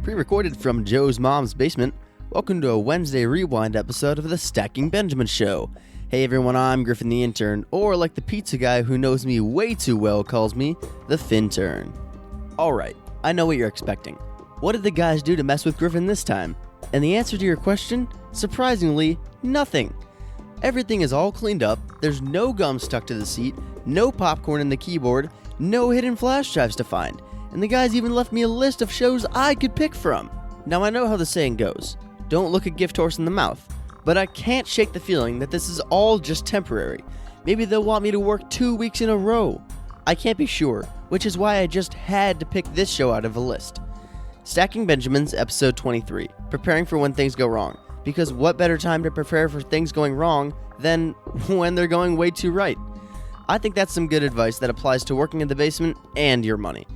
Pre-recorded from Joe's mom's basement, welcome to a Wednesday Rewind episode of the Stacking Benjamin Show. Hey everyone, I'm Griffin the Intern, or like the pizza guy who knows me way too well calls me, the FinTern. Alright, I know what you're expecting. What did the guys do to mess with Griffin this time? And the answer to your question? Surprisingly, nothing. Everything is all cleaned up, there's no gum stuck to the seat, no popcorn in the keyboard, no hidden flash drives to find. And the guys even left me a list of shows I could pick from. Now I know how the saying goes, don't look a gift horse in the mouth, but I can't shake the feeling that this is all just temporary. Maybe they'll want me to work 2 weeks in a row. I can't be sure, which is why I just had to pick this show out of a list. Stacking Benjamins, episode 23, preparing for when things go wrong. Because what better time to prepare for things going wrong than when they're going way too right? I think that's some good advice that applies to working in the basement and your money.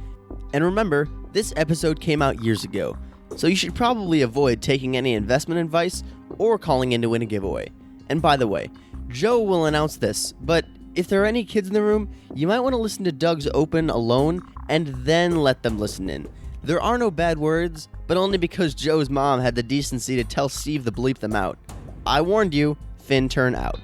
And remember, this episode came out years ago, so you should probably avoid taking any investment advice or calling in to win a giveaway. And by the way, Joe will announce this, but if there are any kids in the room, you might want to listen to Doug's open alone and then let them listen in. There are no bad words, but only because Joe's mom had the decency to tell Steve to bleep them out. I warned you, FinTern out.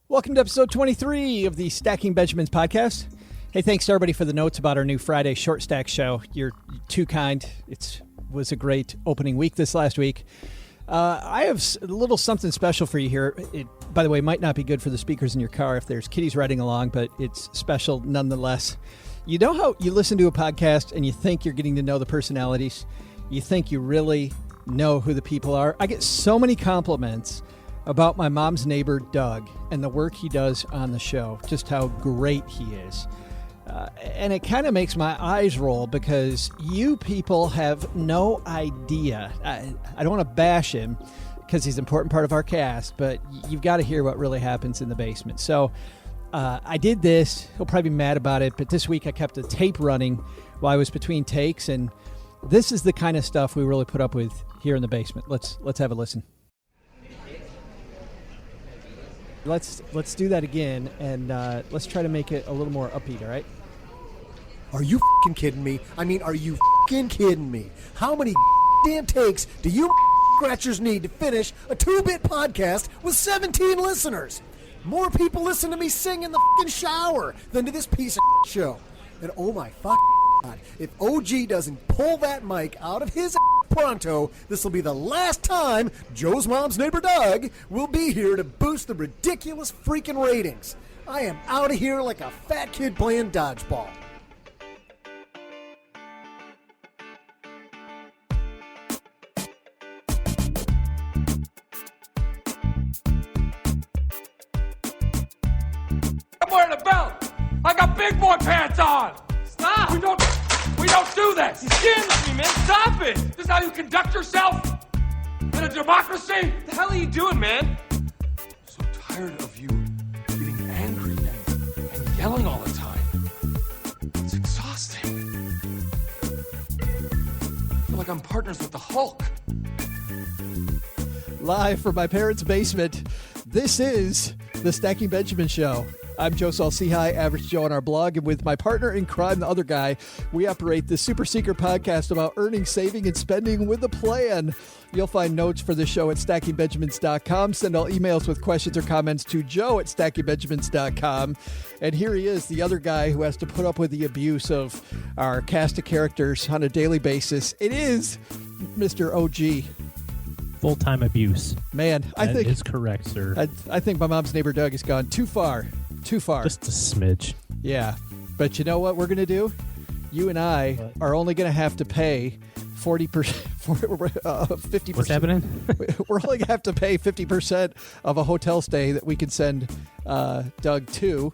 Welcome to episode 23 of the Stacking Benjamins podcast. Hey, thanks to everybody for the notes about our new Friday short stack show. You're too kind. It was a great opening week this last week. I have a little something special for you here. It, by the way, might not be good for the speakers in your car if there's kiddies riding along, but it's special nonetheless. You know how you listen to a podcast and you think you're getting to know the personalities? You think you really know who the people are? I get so many compliments about my mom's neighbor, Doug, and the work he does on the show, just how great he is. And it kind of makes my eyes roll because you people have no idea. I don't want to bash him because he's an important part of our cast, but you've got to hear what really happens in the basement. So I did this. He'll probably be mad about it, but this week I kept a tape running while I was between takes, and this is the kind of stuff we really put up with here in the basement. Let's have a listen. Let's do that again, and let's try to make it a little more upbeat, all right? Are you f***ing kidding me? I mean, are you f***ing kidding me? How many damn takes do you scratchers need to finish a 2-bit podcast with 17 listeners? More people listen to me sing in the f***ing shower than to this piece of show. And oh my fucking God, if OG doesn't pull that mic out of his pronto, this will be the last time Joe's mom's neighbor Doug will be here to boost the ridiculous freaking ratings. I am out of here like a fat kid playing dodgeball. I'm wearing a belt. I got big boy pants on. Stop. We don't do that. He skins me, man. Stop it. This is how you conduct yourself in a democracy? What the hell are you doing, man? I'm so tired of you getting angry and yelling all the time. It's exhausting. I feel like I'm partners with the Hulk. Live from my parents' basement, this is the Stacking Benjamin Show. I'm Joe Saul-Sehy, Average Joe on our blog, and with my partner in crime, the other guy, we operate the super secret podcast about earning, saving, and spending with a plan. You'll find notes for the show at stackingbenjamins.com. Send all emails with questions or comments to Joe at stackingbenjamins.com. And here he is, the other guy who has to put up with the abuse of our cast of characters on a daily basis. It is Mr. OG. Full-time abuse. Man, I think is correct, sir. I think my mom's neighbor Doug has gone too far. Too far. Just a smidge. Yeah. But you know what we're going to do? You and I are only going to have to pay 40%, 50%. What's happening? We're only going to have to pay 50% of a hotel stay that we can send Doug to.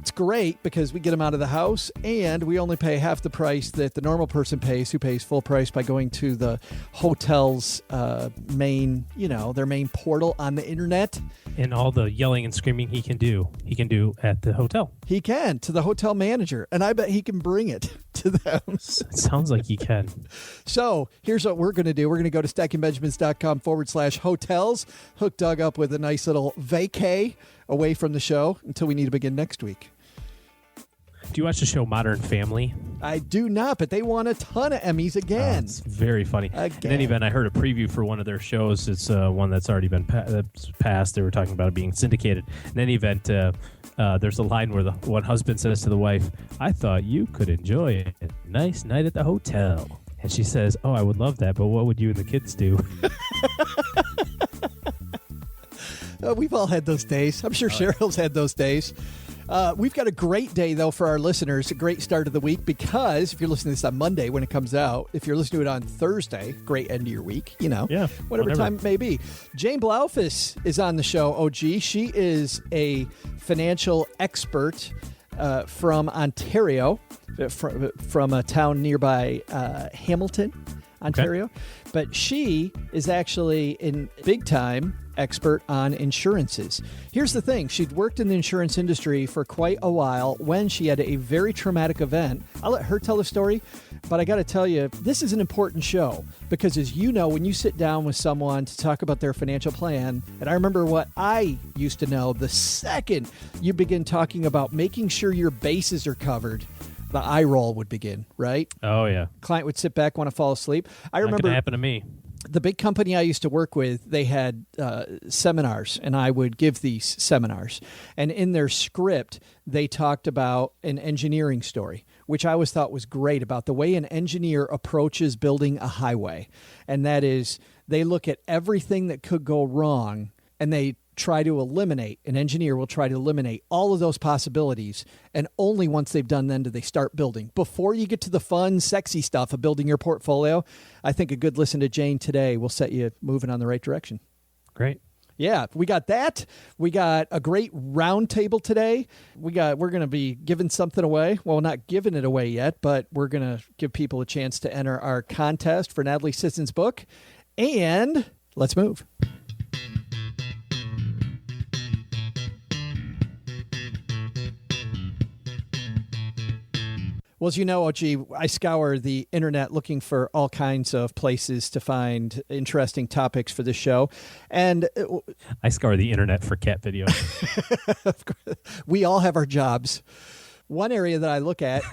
It's great because we get him out of the house and we only pay half the price that the normal person pays, who pays full price by going to the hotel's main, their main portal on the internet. And all the yelling and screaming he can do at the hotel. He can, to the hotel manager. And I bet he can bring it to them. It sounds like you can. So here's what we're going to do. We're going to go to stackingbenjamins.com/hotels. Hook Doug up with a nice little vacay away from the show until we need to begin next week. Do you watch the show Modern Family? I do not, but they won a ton of Emmys again. It's very funny. Again. In any event, I heard a preview for one of their shows. It's one that's already been passed. They were talking about it being syndicated. In any event, there's a line where the one husband says to the wife, "I thought you could enjoy a nice night at the hotel." And she says, "Oh, I would love that, but what would you and the kids do?" We've all had those days. I'm sure Cheryl's had those days. We've got a great day, though, for our listeners. A great start of the week because if you're listening to this on Monday when it comes out, if you're listening to it on Thursday, great end of your week, whatever time it may be. Jane Blaufus is on the show, OG. She is a financial expert from Ontario, from a town nearby Hamilton, Ontario. Okay. But she is actually a big-time expert on insurances. Here's the thing. She'd worked in the insurance industry for quite a while when she had a very traumatic event. I'll let her tell the story, but I got to tell you, this is an important show because, as you know, when you sit down with someone to talk about their financial plan, and I remember what I used to know, the second you begin talking about making sure your bases are covered, the eye roll would begin, right? Oh, yeah. Client would sit back, want to fall asleep. I remember not going to happen to me. The big company I used to work with, they had seminars, and I would give these seminars. And in their script, they talked about an engineering story, which I always thought was great about the way an engineer approaches building a highway. And that is, they look at everything that could go wrong, and they try to eliminate, an engineer will try to eliminate all of those possibilities. And only once they've done then do they start building. Before you get to the fun, sexy stuff of building your portfolio, I think a good listen to Jane today will set you moving on the right direction. Great. Yeah, we got that. We got a great roundtable today. We're going to be giving something away. Well, not giving it away yet, but we're going to give people a chance to enter our contest for Natalie Sisson's book. And let's move. Well, as you know, OG, I scour the internet looking for all kinds of places to find interesting topics for the show. And I scour the internet for cat videos. We all have our jobs. One area that I look at.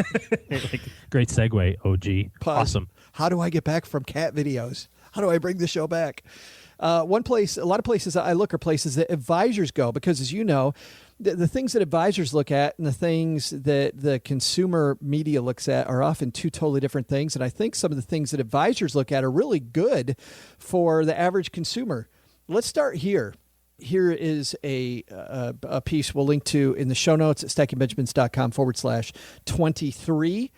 Great segue, OG. Pause. Awesome. How do I get back from cat videos? How do I bring the show back? One place, a lot of places I look are places that advisors go because, as you know, the things that advisors look at and the things that the consumer media looks at are often two totally different things. And I think some of the things that advisors look at are really good for the average consumer. Let's start here. Here is a piece we'll link to in the show notes at stackingbenjamins.com/23.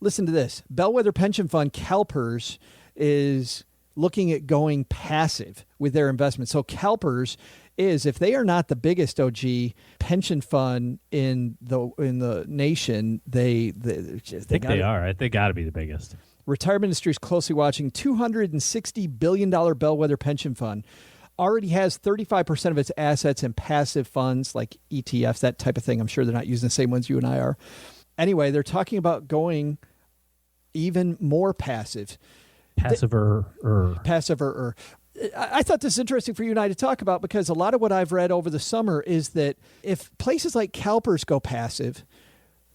Listen to this. Bellwether Pension Fund CalPERS is looking at going passive with their investments. So CalPERS is, if they are not the biggest OG pension fund in the nation, they think they are. They got to be the biggest. Retirement industry is closely watching. $260 billion Bellwether pension fund already has 35% of its assets in passive funds like ETFs, that type of thing. I'm sure they're not using the same ones you and I are. Anyway, they're talking about going even more passive. Passive-er. I thought this is interesting for you and I to talk about because a lot of what I've read over the summer is that if places like CalPERS go passive,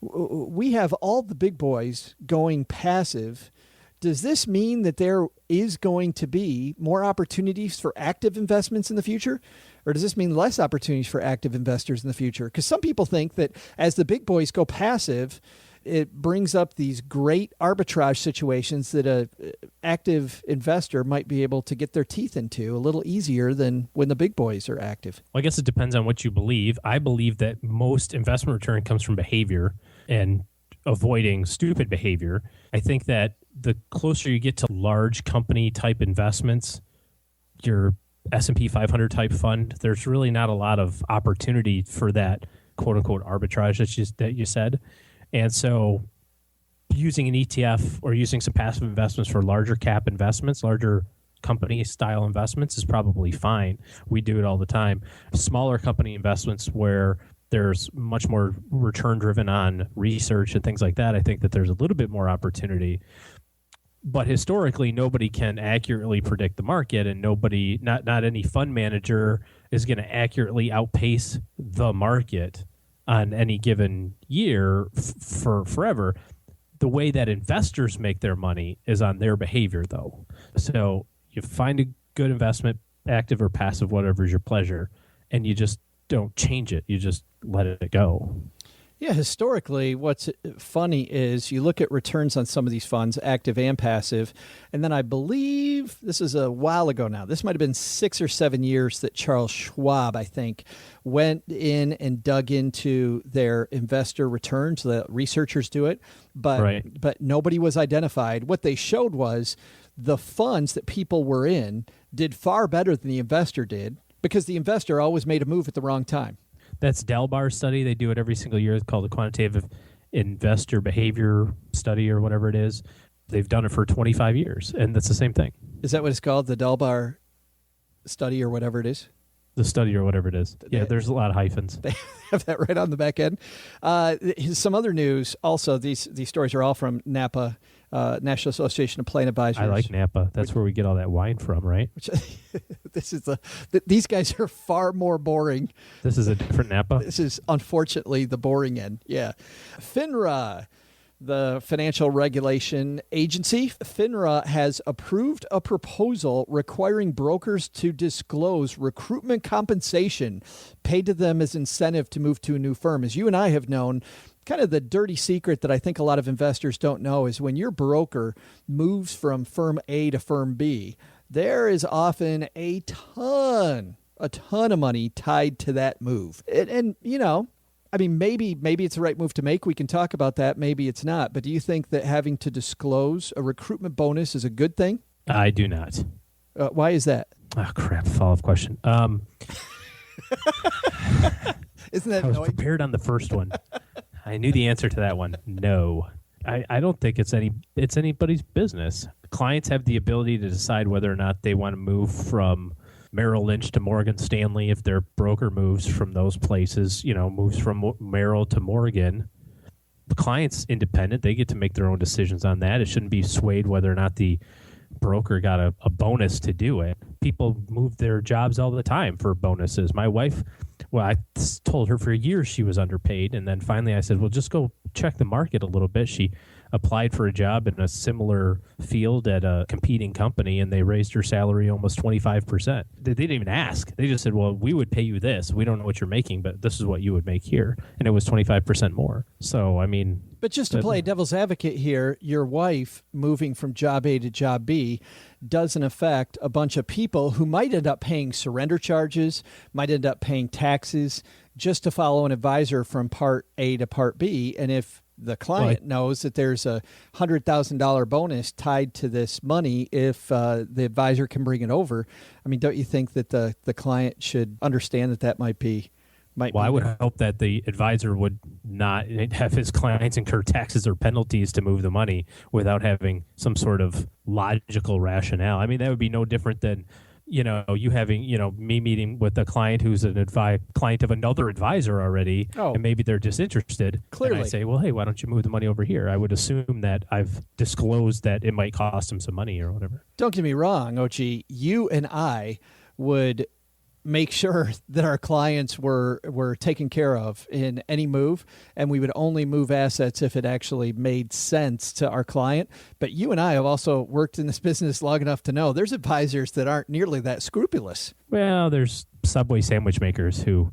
we have all the big boys going passive. Does this mean that there is going to be more opportunities for active investments in the future? Or does this mean less opportunities for active investors in the future? Because some people think that as the big boys go passive, it brings up these great arbitrage situations that an active investor might be able to get their teeth into a little easier than when the big boys are active. Well, I guess it depends on what you believe. I believe that most investment return comes from behavior and avoiding stupid behavior. I think that the closer you get to large company type investments, your S&P 500 type fund, there's really not a lot of opportunity for that quote unquote arbitrage that you said. And so using an ETF or using some passive investments for larger cap investments, larger company style investments is probably fine. We do it all the time. Smaller company investments where there's much more return driven on research and things like that. I think that there's a little bit more opportunity. But historically, nobody can accurately predict the market, and not any fund manager is going to accurately outpace the market on any given year for forever. The way that investors make their money is on their behavior, though. So you find a good investment, active or passive, whatever is your pleasure, and you just don't change it. You just let it go. Yeah, historically, what's funny is you look at returns on some of these funds, active and passive, and then I believe this is a while ago now. This might have been 6 or 7 years that Charles Schwab, I think, went in and dug into their investor returns. The researchers do it, but nobody was identified. What they showed was the funds that people were in did far better than the investor did because the investor always made a move at the wrong time. That's Dalbar's study. They do it every single year. It's called the Quantitative Investor Behavior Study or whatever it is. They've done it for 25 years, and that's the same thing. Is that what it's called, the Dalbar study or whatever it is? The study or whatever it is. Yeah, there's a lot of hyphens. They have that right on the back end. Some other news also, these stories are all from NAPA, National Association of Plan Advisors. I like Napa. That's where we get all that wine from, right? These guys are far more boring. This is a different Napa? This is, unfortunately, the boring end. Yeah. FINRA, the Financial Regulation Agency. FINRA has approved a proposal requiring brokers to disclose recruitment compensation paid to them as incentive to move to a new firm. As you and I have known, kind of the dirty secret that I think a lot of investors don't know is when your broker moves from firm A to firm B, there is often a ton of money tied to that move. And you know, I mean, maybe it's the right move to make. We can talk about that. Maybe it's not. But do you think that having to disclose a recruitment bonus is a good thing? I do not. Why is that? Oh, crap. Follow-up question. Isn't that I was annoying? prepared on the first one. I knew the answer to that one. No. I don't think it's anybody's business. Clients have the ability to decide whether or not they want to move from Merrill Lynch to Morgan Stanley if their broker moves from those places, moves from Merrill to Morgan. The client's independent. They get to make their own decisions on that. It shouldn't be swayed whether or not the broker got a bonus to do it. People move their jobs all the time for bonuses. My wife, I told her for years she was underpaid, and then finally I said, well, just go check the market a little bit. She applied for a job in a similar field at a competing company, and they raised her salary almost 25%. They didn't even ask. They just said, well, we would pay you this. We don't know what you're making, but this is what you would make here. And it was 25% more. So, I mean... But just to play devil's advocate here, your wife moving from job A to job B doesn't affect a bunch of people who might end up paying surrender charges, might end up paying taxes just to follow an advisor from part A to part B. And if the client knows that there's a $100,000 bonus tied to this money if the advisor can bring it over, I mean, don't you think that the client should understand that might be... I would hope that the advisor would not have his clients incur taxes or penalties to move the money without having some sort of logical rationale. I mean, that would be no different than, you having, me meeting with a client who's an client of another advisor already, and maybe they're disinterested. Clearly. And I say, well, hey, why don't you move the money over here? I would assume that I've disclosed that it might cost them some money or whatever. Don't get me wrong, OG. You and I would make sure that our clients were taken care of in any move, and we would only move assets if it actually made sense to our client. But you and I have also worked in this business long enough to know there's advisors that aren't nearly that scrupulous. Well, there's Subway sandwich makers who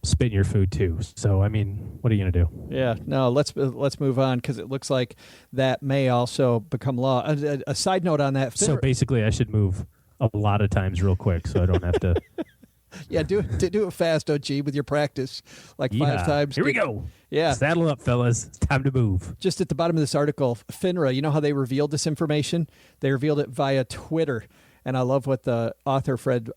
spit in your food too. So, I mean, what are you going to do? Yeah, no, let's move on because it looks like that may also become law. A side note on that. So basically I should move a lot of times real quick so I don't have to. Yeah, do it fast, OG, with your practice, like 5 times. Here we go. Yeah. Saddle up, fellas. It's time to move. Just at the bottom of this article, FINRA, you know how they revealed this information? They revealed it via Twitter. And I love what the author, Fred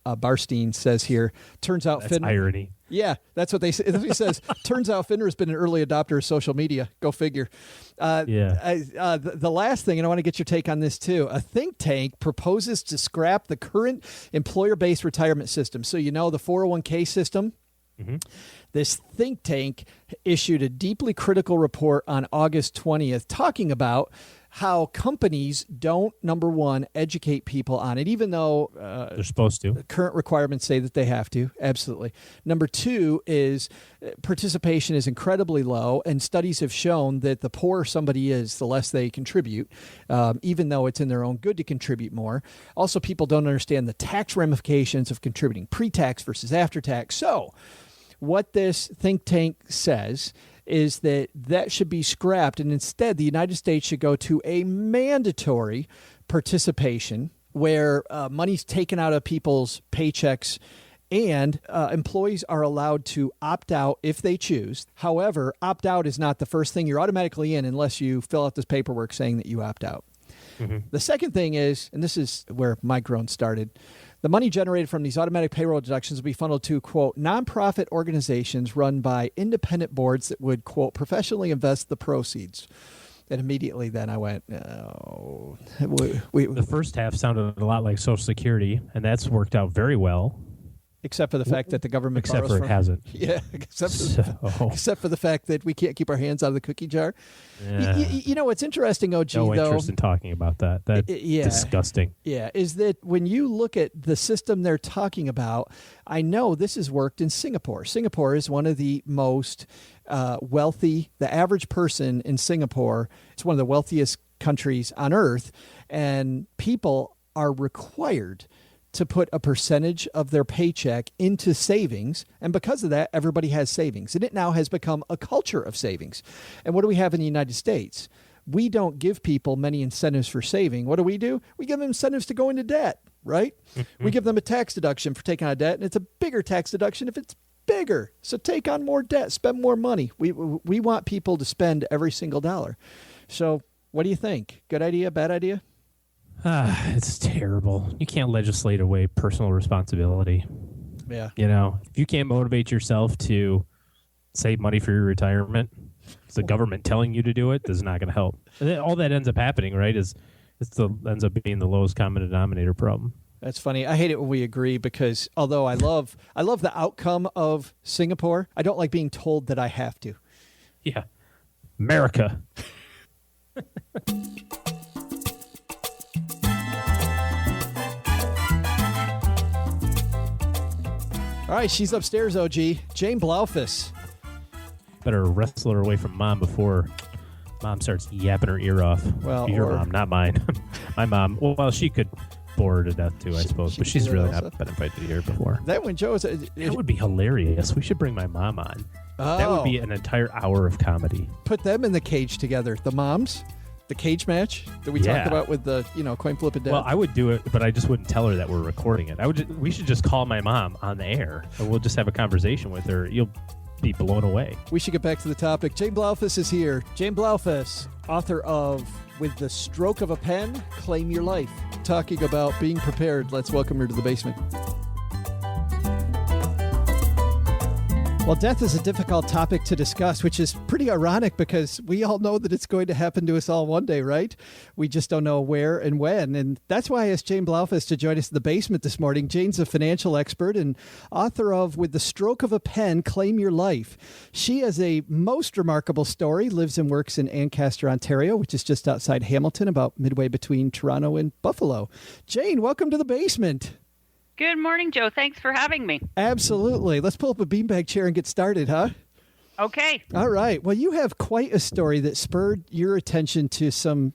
Barstein, says here. Turns out That's irony. Yeah, that's what they say. He says, turns out FINRA has been an early adopter of social media. Go figure. The last thing, and I want to get your take on this too, a think tank proposes to scrap the current employer-based retirement system. So the 401k system, This think tank issued a deeply critical report on August 20th talking about how companies don't, number one, educate people on it, even though they're supposed to. Current requirements say that they have to. Absolutely. Number two is participation is incredibly low, and studies have shown that the poorer somebody is, the less they contribute, even though it's in their own good to contribute more. Also, people don't understand the tax ramifications of contributing pre-tax versus after-tax. So what this think tank says is that should be scrapped, and instead the United States should go to a mandatory participation where money's taken out of people's paychecks and employees are allowed to opt out if they choose. However, opt out is not the first thing. You're automatically in unless you fill out this paperwork saying that you opt out. The second thing is, and this is where my groan started, the money generated from these automatic payroll deductions will be funneled to, quote, nonprofit organizations run by independent boards that would, quote, professionally invest the proceeds. And immediately then I went, oh. The first half sounded a lot like Social Security, and that's worked out very well. Except for the fact that the government Except borrows for it hasn't. Yeah, except for the fact that we can't keep our hands out of the cookie jar. Yeah. You know what's interesting, OG, no though? interest in talking about that. That's disgusting. Yeah, is that when you look at the system they're talking about, I know this has worked in Singapore. Singapore is one of the most wealthy, the average person in Singapore, it's one of the wealthiest countries on earth, and people are required to put a percentage of their paycheck into savings. And because of that, everybody has savings. And it now has become a culture of savings. And what do we have in the United States? We don't give people many incentives for saving. What do? We give them incentives to go into debt, right? We give them a tax deduction for taking on debt, and it's a bigger tax deduction if it's bigger. So take on more debt, spend more money. We want people to spend every single dollar. So what do you think? Good idea, bad idea? It's terrible. You can't legislate away personal responsibility. Yeah. You know, if you can't motivate yourself to save money for your retirement, it's the government telling you to do it, this is not going to help. And all that ends up happening, right, ends up being the lowest common denominator problem. That's funny. I hate it when we agree because although I love the outcome of Singapore, I don't like being told that I have to. Yeah. America. All right, she's upstairs, OG. Jane Blaufus. Better wrestle her away from Mom before Mom starts yapping her ear off. Well, your mom, not mine. My mom. Well, she could bore her to death too, I suppose. But she's really not been invited here before. That when Joe's... That would be hilarious. We should bring my mom on. Oh. That would be an entire hour of comedy. Put them in the cage together. The moms, the cage match that we talked about with the coin flip and death. Well, I would do it, but I just wouldn't tell her that we're recording it. We should just call my mom on the air, and we'll just have a conversation with her. You'll be blown away. We should get back to the topic. Jane Blaufus is here. Jane Blaufus, author of With the Stroke of a Pen, Claim Your Life. Talking about being prepared. Let's welcome her to the basement. Well, death is a difficult topic to discuss, which is pretty ironic because we all know that it's going to happen to us all one day, right? We just don't know where and when. And that's why I asked Jane Blaufus to join us in the basement this morning. Jane's a financial expert and author of With the Stroke of a Pen, Claim Your Life. She has a most remarkable story, lives and works in Ancaster, Ontario, which is just outside Hamilton, about midway between Toronto and Buffalo. Jane, welcome to the basement. Good morning, Joe. Thanks for having me. Absolutely. Let's pull up a beanbag chair and get started, huh? Okay. All right. Well, you have quite a story that spurred your attention to some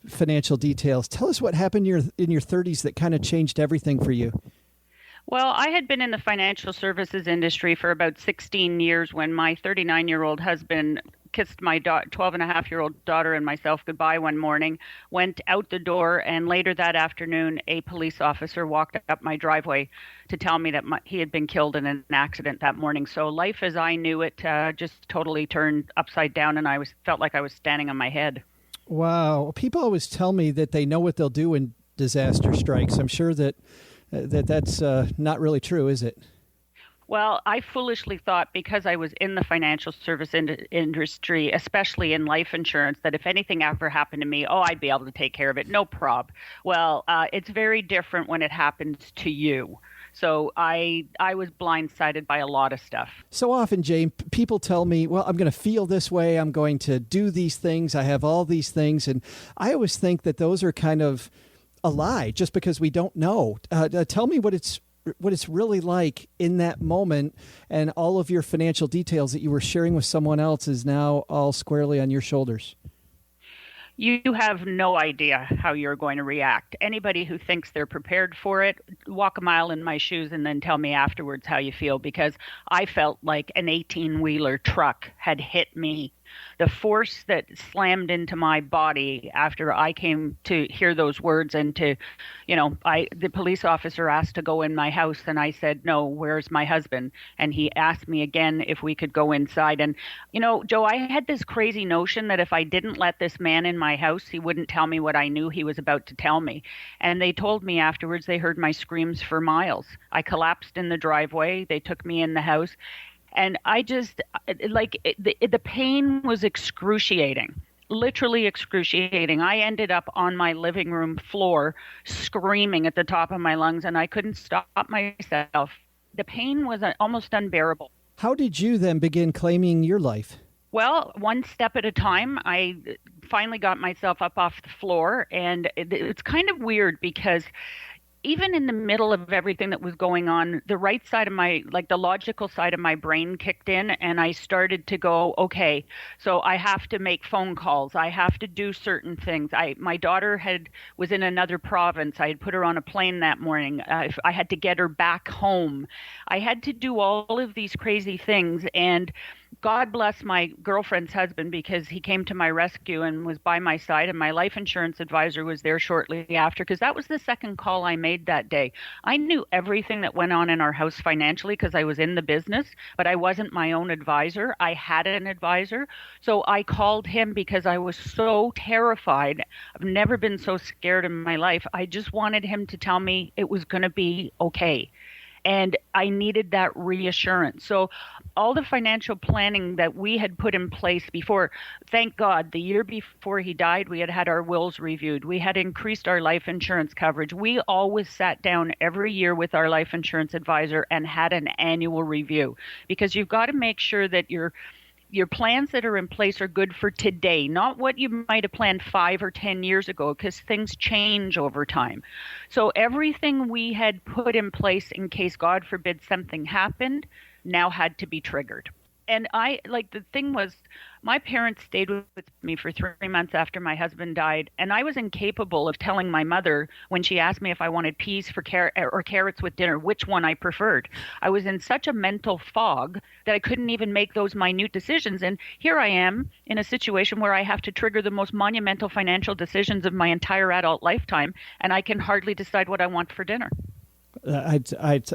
financial details. Tell us what happened in your 30s that kind of changed everything for you. Well, I had been in the financial services industry for about 16 years when my 39-year-old husband kissed my 12-and-a-half-year-old daughter and myself goodbye one morning, went out the door, and later that afternoon, a police officer walked up my driveway to tell me that he had been killed in an accident that morning. So life as I knew it just totally turned upside down, and I felt like I was standing on my head. Wow. People always tell me that they know what they'll do when disaster strikes. I'm sure that's not really true, is it? Well, I foolishly thought because I was in the financial service industry, especially in life insurance, that if anything ever happened to me, I'd be able to take care of it. No prob. Well, it's very different when it happens to you. So I was blindsided by a lot of stuff. So often, Jane, people tell me, well, I'm going to feel this way. I'm going to do these things. I have all these things. And I always think that those are kind of a lie just because we don't know. Tell me what it's really like in that moment, and all of your financial details that you were sharing with someone else is now all squarely on your shoulders. You have no idea how you're going to react. Anybody who thinks they're prepared for it, walk a mile in my shoes and then tell me afterwards how you feel, because I felt like an 18-wheeler truck had hit me. The force that slammed into my body after I came to hear those words and to, the police officer asked to go in my house and I said, no, where's my husband? And he asked me again if we could go inside. And, Joe, I had this crazy notion that if I didn't let this man in my house, he wouldn't tell me what I knew he was about to tell me. And they told me afterwards they heard my screams for miles. I collapsed in the driveway. They took me in the house. And I just, the pain was excruciating, literally excruciating. I ended up on my living room floor screaming at the top of my lungs, and I couldn't stop myself. The pain was almost unbearable. How did you then begin claiming your life? Well, one step at a time. I finally got myself up off the floor, and it's kind of weird because even in the middle of everything that was going on, the right side of the logical side of my brain kicked in, and I started to go, okay, so I have to make phone calls. I have to do certain things. My daughter was in another province. I had put her on a plane that morning. I had to get her back home. I had to do all of these crazy things, and God bless my girlfriend's husband, because he came to my rescue and was by my side, and my life insurance advisor was there shortly after, because that was the second call I made that day. I knew everything that went on in our house financially because I was in the business, but I wasn't my own advisor. I had an advisor. So I called him because I was so terrified. I've never been so scared in my life. I just wanted him to tell me it was going to be okay. And I needed that reassurance. So all the financial planning that we had put in place before, thank God, the year before he died, we had our wills reviewed. We had increased our life insurance coverage. We always sat down every year with our life insurance advisor and had an annual review, because you've got to make sure that your plans that are in place are good for today, not what you might have planned 5 or 10 years ago, because things change over time. So everything we had put in place in case, God forbid, something happened, now had to be triggered. And the thing was, my parents stayed with me for 3 months after my husband died, and I was incapable of telling my mother when she asked me if I wanted peas or carrots with dinner, which one I preferred. I was in such a mental fog that I couldn't even make those minute decisions. And here I am in a situation where I have to trigger the most monumental financial decisions of my entire adult lifetime, and I can hardly decide what I want for dinner.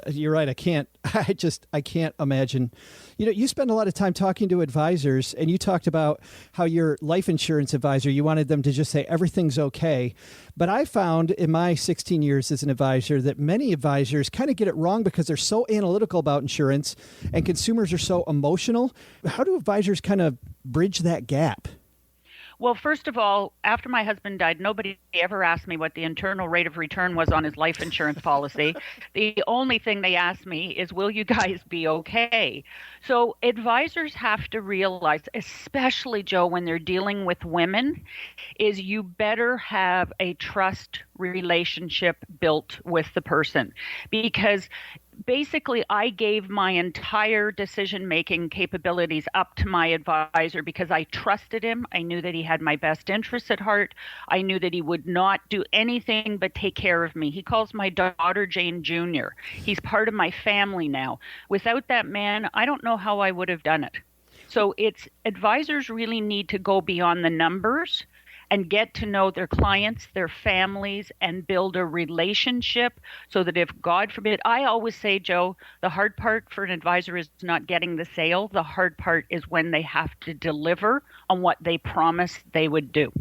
You're right. I can't imagine. You spend a lot of time talking to advisors, and you talked about how your life insurance advisor, you wanted them to just say everything's okay. But I found in my 16 years as an advisor that many advisors kind of get it wrong because they're so analytical about insurance and consumers are so emotional. How do advisors kind of bridge that gap? Well, first of all, after my husband died, nobody ever asked me what the internal rate of return was on his life insurance policy. The only thing they asked me is, will you guys be okay? So advisors have to realize, especially, Joe, when they're dealing with women, is you better have a trust relationship built with the person, because basically I gave my entire decision-making capabilities up to my advisor because I trusted him. I knew that he had my best interests at heart. I knew that he would not do anything but take care of me. He calls my daughter Jane Jr. He's part of my family now. Without that man, I don't know how I would have done it. So advisors really need to go beyond the numbers and get to know their clients, their families, and build a relationship so that if, God forbid, I always say, Joe, the hard part for an advisor is not getting the sale. The hard part is when they have to deliver on what they promised they would do.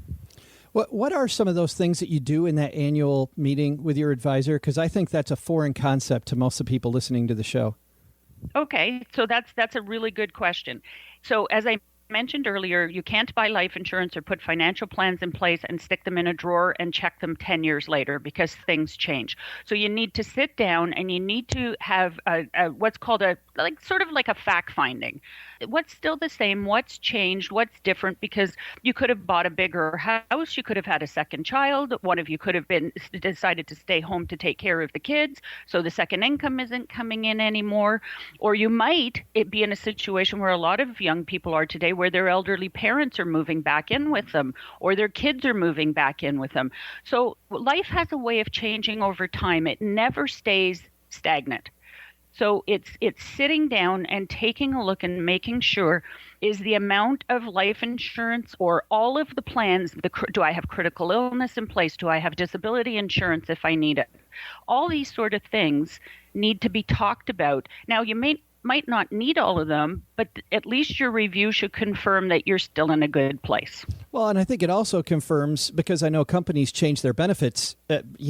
What are some of those things that you do in that annual meeting with your advisor? Because I think that's a foreign concept to most of the people listening to the show. Okay, so that's a really good question. So as I mentioned earlier, you can't buy life insurance or put financial plans in place and stick them in a drawer and check them 10 years later because things change. So you need to sit down and you need to have what's called sort of like a fact finding. What's still the same? What's changed? What's different? Because you could have bought a bigger house. You could have had a second child. One of you could have decided to stay home to take care of the kids. So the second income isn't coming in anymore. Or you might be in a situation where a lot of young people are today, where their elderly parents are moving back in with them, or their kids are moving back in with them. So life has a way of changing over time. It never stays stagnant. So it's sitting down and taking a look and making sure, is the amount of life insurance or all of the plans, do I have critical illness in place? Do I have disability insurance if I need it? All these sort of things need to be talked about. Now, you might not need all of them, but at least your review should confirm that you're still in a good place. Well, and I think it also confirms, because I know companies change their benefits,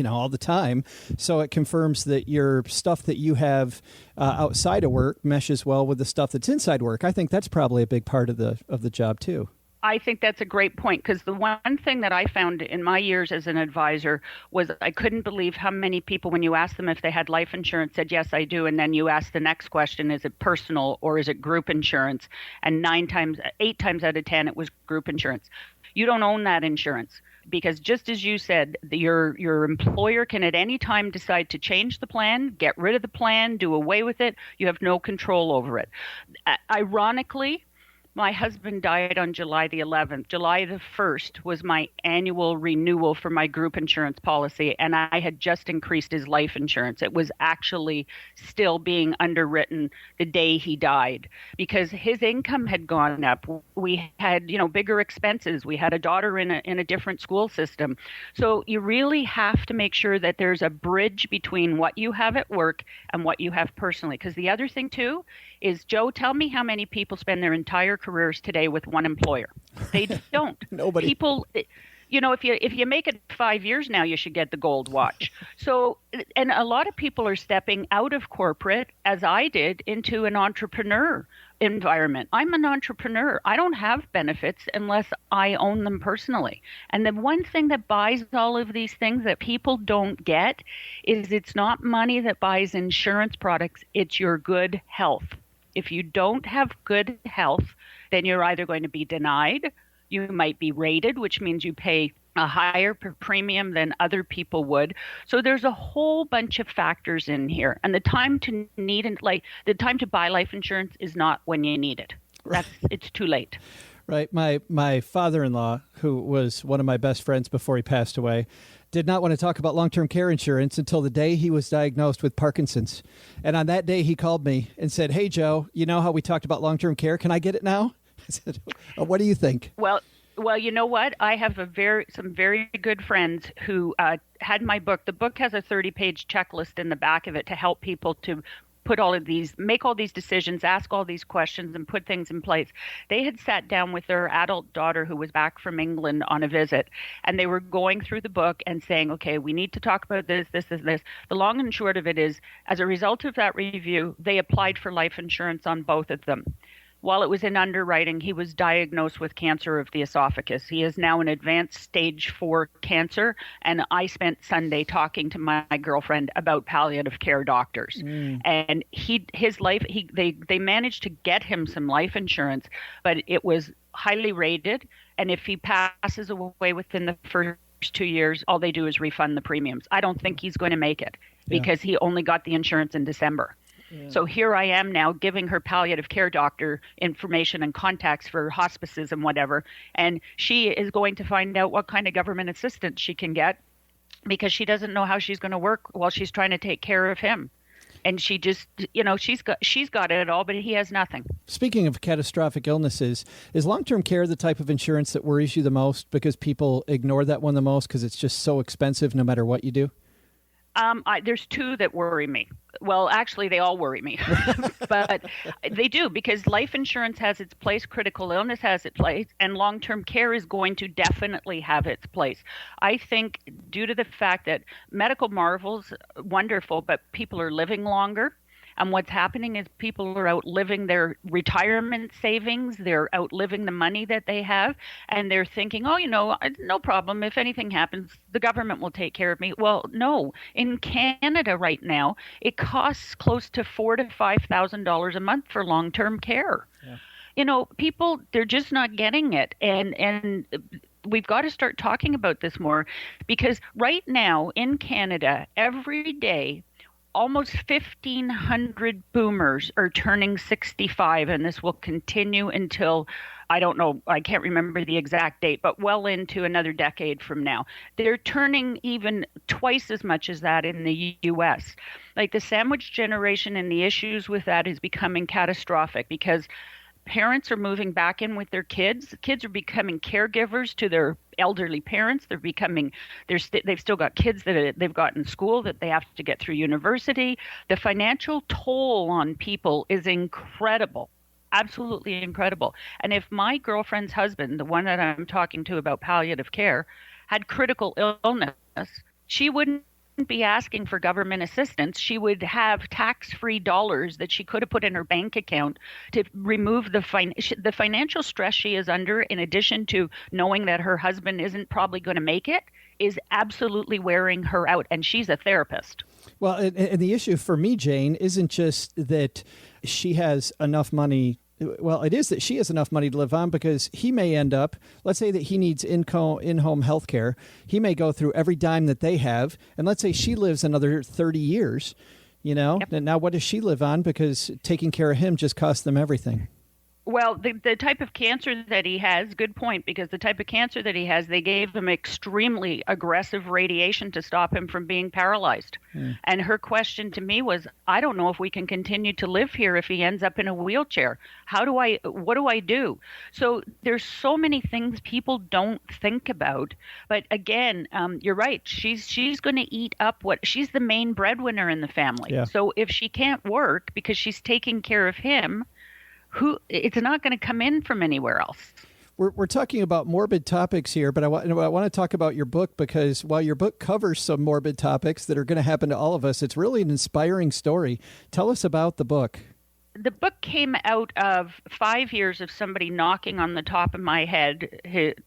all the time. So it confirms that your stuff that you have outside of work meshes well with the stuff that's inside work. I think that's probably a big part of the job too. I think that's a great point, because the one thing that I found in my years as an advisor was I couldn't believe how many people, when you asked them if they had life insurance, said, yes, I do. And then you ask the next question, is it personal or is it group insurance? And 8 times out of 10, it was group insurance. You don't own that insurance, because just as you said, your employer can at any time decide to change the plan, get rid of the plan, do away with it. You have no control over it. Ironically, my husband died on July the 11th. July the 1st was my annual renewal for my group insurance policy, and I had just increased his life insurance. It was actually still being underwritten the day he died because his income had gone up. We had, bigger expenses. We had a daughter in a different school system. So you really have to make sure that there's a bridge between what you have at work and what you have personally. Because the other thing, too, is, Joe, tell me how many people spend their entire careers today with one employer. They don't. Nobody. People, if you make it 5 years now, you should get the gold watch. So, and a lot of people are stepping out of corporate, as I did, into an entrepreneur environment. I'm an entrepreneur. I don't have benefits unless I own them personally. And the one thing that buys all of these things that people don't get is it's not money that buys insurance products. It's your good health. If you don't have good health, then you're either going to be denied, you might be rated, which means you pay a higher premium than other people would. So there's a whole bunch of factors in here. And the time to the time to buy life insurance is not when you need it. It's too late. Right. My father-in-law, who was one of my best friends before he passed away, did not want to talk about long-term care insurance until the day he was diagnosed with Parkinson's. And on that day, he called me and said, "Hey, Joe, you know how we talked about long-term care? Can I get it now?" I said, "What do you think?" Well, you know what? I have some very good friends who had my book. The book has a 30-page checklist in the back of it to help people to make all these decisions, ask all these questions, and put things in place. They had sat down with their adult daughter who was back from England on a visit, and they were going through the book and saying, okay, we need to talk about this. The long and short of it is, as a result of that review, they applied for life insurance on both of them. While it was in underwriting, he was diagnosed with cancer of the esophagus. He is now in advanced stage 4 cancer, and I spent Sunday talking to my girlfriend about palliative care doctors. And they managed to get him some life insurance, but it was highly rated, and if he passes away within the first 2 years, all they do is refund the premiums. I don't think he's going to make it because he only got the insurance in December. Yeah. So here I am now giving her palliative care doctor information and contacts for hospices and whatever. And she is going to find out what kind of government assistance she can get because she doesn't know how she's going to work while she's trying to take care of him. And she just, she's got it all, but he has nothing. Speaking of catastrophic illnesses, is long-term care the type of insurance that worries you the most because people ignore that one the most because it's just so expensive no matter what you do? There's two that worry me. Well, actually, they all worry me, but they do because life insurance has its place, critical illness has its place, and long-term care is going to definitely have its place. I think due to the fact that medical marvels, wonderful, but people are living longer. And what's happening is people are outliving their retirement savings. They're outliving the money that they have. And they're thinking, oh, no problem. If anything happens, the government will take care of me. Well, no. In Canada right now, it costs close to $4,000 to $5,000 a month for long-term care. Yeah. People, they're just not getting it. And we've got to start talking about this more, because right now in Canada, every day, almost 1,500 boomers are turning 65, and this will continue until, I don't know, I can't remember the exact date, but well into another decade from now. They're turning even twice as much as that in the U.S. Like the sandwich generation, and the issues with that is becoming catastrophic, because parents are moving back in with their kids. Kids are becoming caregivers to their elderly parents. They've still got kids that they've got in school that they have to get through university. The financial toll on people is incredible, absolutely incredible. And if my girlfriend's husband, the one that I'm talking to about palliative care, had critical illness, she wouldn't be asking for government assistance. She would have tax-free dollars that she could have put in her bank account to remove the financial stress she is under, in addition to knowing that her husband isn't probably going to make it, is absolutely wearing her out. And she's a therapist. Well, and the issue for me, Jane, isn't just that she has enough money. Well, it is that she has enough money to live on, because he may end up, let's say that he needs in-home health care. He may go through every dime that they have. And let's say she lives another 30 years, Yep. And now what does she live on? Because taking care of him just costs them everything. Well, the type of cancer that he has, good point, because the type of cancer that he has, they gave him extremely aggressive radiation to stop him from being paralyzed. And her question to me was, I don't know if we can continue to live here if he ends up in a wheelchair. What do I do? So there's so many things people don't think about. But again, you're right. She's going to eat up she's the main breadwinner in the family. Yeah. So if she can't work because she's taking care of him, it's not going to come in from anywhere else. We're talking about morbid topics here, but I want to talk about your book, because while your book covers some morbid topics that are going to happen to all of us, it's really an inspiring story. Tell us about the book. The book came out of 5 years of somebody knocking on the top of my head,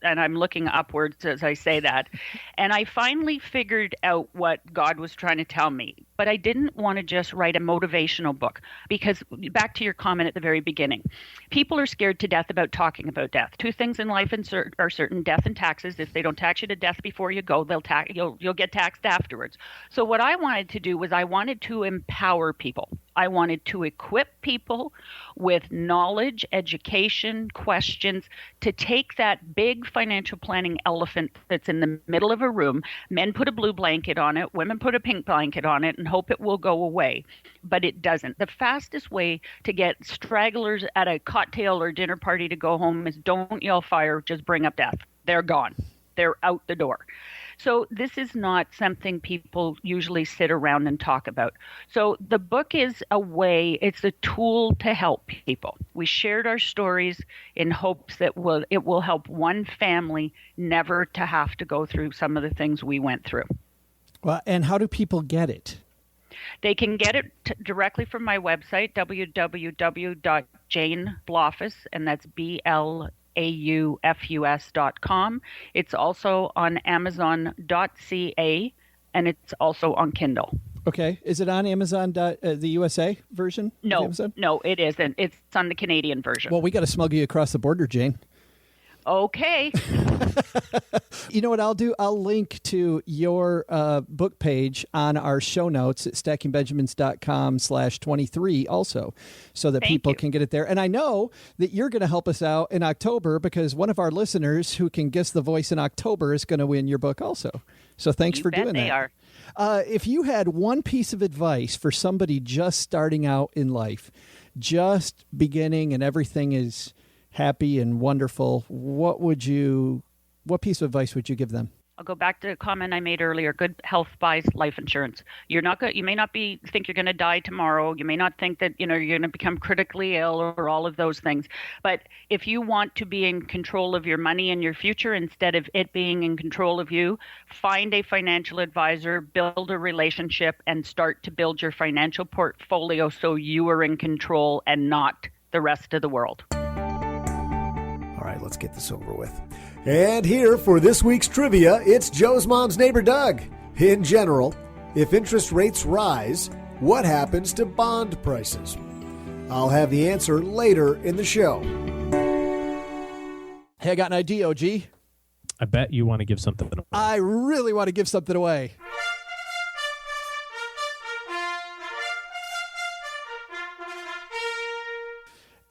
and I'm looking upwards as I say that. And I finally figured out what God was trying to tell me. But I didn't want to just write a motivational book, because back to your comment at the very beginning, people are scared to death about talking about death. Two things in life are certain: death and taxes. If they don't tax you to death before you go, you'll get taxed afterwards. So what I wanted to do was I wanted to empower people. I wanted to equip people with knowledge, education, questions, to take that big financial planning elephant that's in the middle of a room. Men put a blue blanket on it, women put a pink blanket on it, and hope it will go away. But it doesn't. The fastest way to get stragglers at a cocktail or dinner party to go home is don't yell fire, just bring up death. They're gone. They're out the door. So this is not something people usually sit around and talk about. So the book is it's a tool to help people. We shared our stories in hopes that it will help one family never to have to go through some of the things we went through. Well, and how do people get it? They can get it directly from my website, www.janeblaufus, and that's BLAUFUS.com. It's also on Amazon.ca, and it's also on Kindle. Okay. Is it on Amazon, the USA version? No, it isn't. It's on the Canadian version. Well, we got to smuggle you across the border, Jane. Okay. You know what I'll do? I'll link to your book page on our show notes at stackingbenjamins.com/23 also, so that people can get it there. And I know that you're going to help us out in October, because one of our listeners who can guess the voice in October is going to win your book also. So thanks for doing that. They are. If you had one piece of advice for somebody just starting out in life, just beginning and everything is happy and wonderful, what piece of advice would you give them? I'll go back to a comment I made earlier. Good health buys life insurance. You may not think you're going to die tomorrow. You may not think that, you're going to become critically ill or all of those things. But if you want to be in control of your money and your future instead of it being in control of you, find a financial advisor, build a relationship, and start to build your financial portfolio so you are in control and not the rest of the world. All right, let's get this over with. And here for this week's trivia, it's Joe's mom's neighbor, Doug. In general, if interest rates rise, what happens to bond prices? I'll have the answer later in the show. Hey, I got an idea, OG. I bet you want to give something away. I really want to give something away.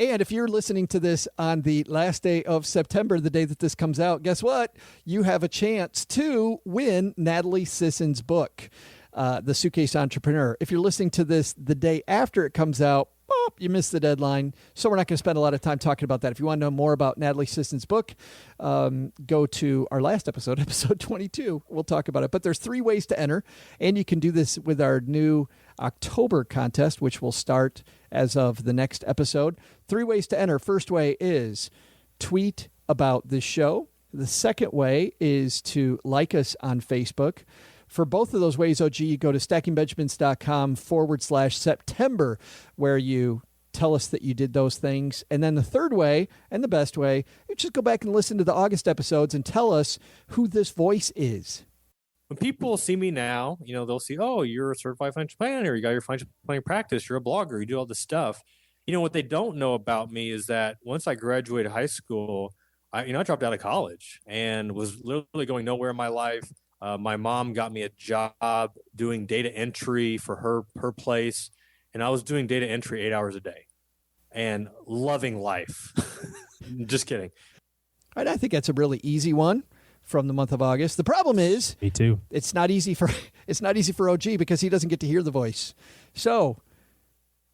And if you're listening to this on the last day of September, the day that this comes out, guess what? You have a chance to win Natalie Sisson's book, The Suitcase Entrepreneur. If you're listening to this the day after it comes out, you missed the deadline. So we're not going to spend a lot of time talking about that. If you want to know more about Natalie Sisson's book, go to our last episode, episode 22. We'll talk about it. But there's 3 ways to enter, and you can do this with our new October contest, which will start as of the next episode. 3 ways to enter. First way is tweet about this show. The second way is to like us on Facebook. For both of those ways, OG, you go to stackingbenjamins.com/September, where you tell us that you did those things. And then the third way, and the best way, you just go back and listen to the August episodes and tell us who this voice is. When people see me now, they'll see, oh, you're a certified financial planner. You got your financial planning practice. You're a blogger. You do all this stuff. What they don't know about me is that once I graduated high school, I dropped out of college and was literally going nowhere in my life. My mom got me a job doing data entry for her place, and I was doing data entry 8 hours a day and loving life. Just kidding. All right, I think that's a really easy one from the month of August. The problem is, me too. It's not easy for OG because he doesn't get to hear the voice. So,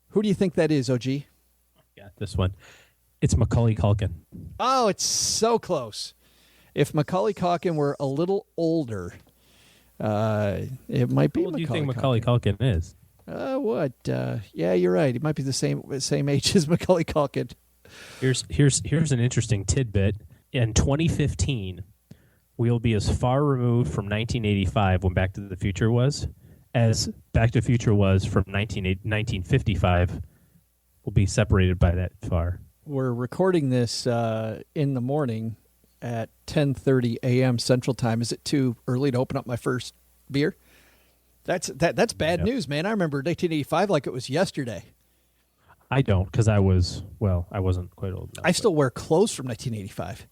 who do you think that is, OG? Got this one. It's Macaulay Culkin. Oh, it's so close. If Macaulay Culkin were a little older, it might be. How old do you think Macaulay Culkin is? Yeah, you're right. He might be the same age as Macaulay Culkin. Here's an interesting tidbit. In 2015, we'll be as far removed from 1985, when Back to the Future was, as Back to the Future was from 1955. We'll be separated by that far. We're recording this in the morning at 10:30 a.m. Central Time. Is it too early to open up my first beer? That's bad news, man. I remember 1985 like it was yesterday. I don't, because I wasn't quite old enough. I still wear clothes from 1985.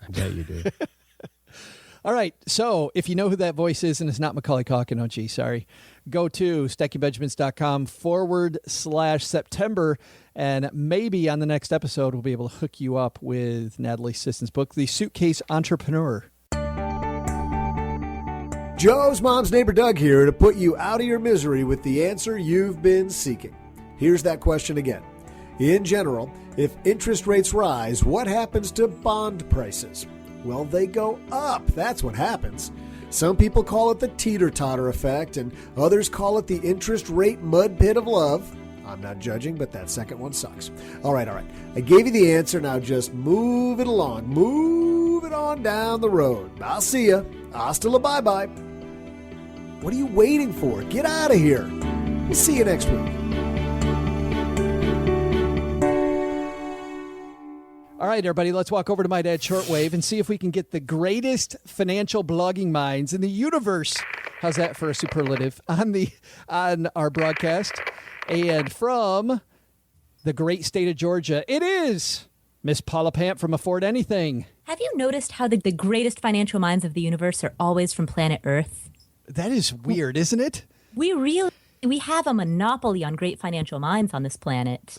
I bet you do. All right, so if you know who that voice is and it's not Macaulay Culkin, oh gee, sorry, go to stackingbenjamins.com/September, and maybe on the next episode we'll be able to hook you up with Natalie Sisson's book, The Suitcase Entrepreneur. Joe's mom's neighbor Doug here to put you out of your misery with the answer you've been seeking. Here's that question again. In general, if interest rates rise, what happens to bond prices? Well, they go up. That's what happens. Some people call it the teeter-totter effect, and others call it the interest rate mud pit of love. I'm not judging, but that second one sucks. All right. I gave you the answer. Now just move it along. Move it on down the road. I'll see ya. Hasta la bye-bye. What are you waiting for? Get out of here. We'll see you next week. All right, everybody, let's walk over to My Dad Shortwave and see if we can get the greatest financial blogging minds in the universe. How's that for a superlative on our broadcast? And from the great state of Georgia, it is Miss Paula Pant from Afford Anything. Have you noticed how the greatest financial minds of the universe are always from planet Earth? That is weird, isn't it? We have a monopoly on great financial minds on this planet.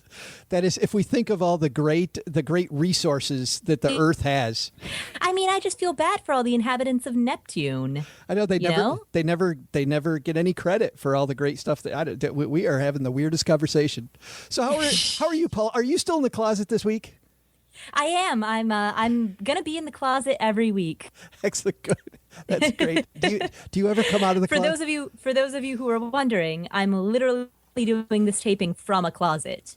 That is, if we think of all the great resources that the Earth has. I mean, I just feel bad for all the inhabitants of Neptune. I know they never get any credit for all the great stuff that we are having the weirdest conversation. So how are you, Paul? Are you still in the closet this week? I am. I'm gonna be in the closet every week. Excellent. Good. That's great. Do you ever come out of the For closet? those of you who are wondering, I'm literally doing this taping from a closet.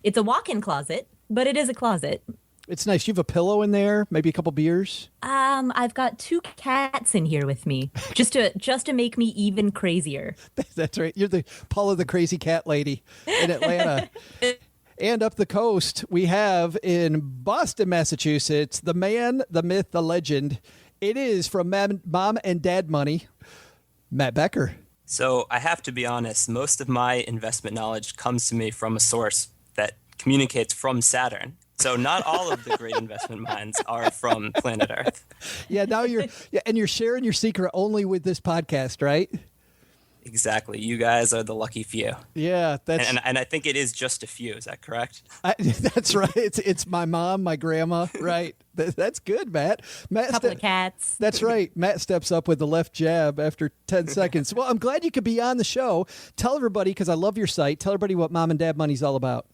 It's a walk-in closet, but it is a closet. It's nice. You have a pillow in there, maybe a couple beers. I've got 2 cats in here with me, just to make me even crazier. That's right. You're the Paula the crazy cat lady in Atlanta. And up the coast, we have in Boston, Massachusetts, the man, the myth, the legend. It is from Mom and Dad Money, Matt Becker. So I have to be honest, most of my investment knowledge comes to me from a source that communicates from Saturn. So not all of the great investment minds are from planet Earth. Yeah, now you're sharing your secret only with this podcast, right? Exactly. You guys are the lucky few. Yeah, that's and I think it is just a few. Is that correct? That's right. It's my mom, my grandma, right? That's good, Matt. Couple of cats. That's right. Matt steps up with the left jab after 10 seconds. Well, I'm glad you could be on the show. Tell everybody, because I love your site, tell everybody what Mom and Dad Money's all about.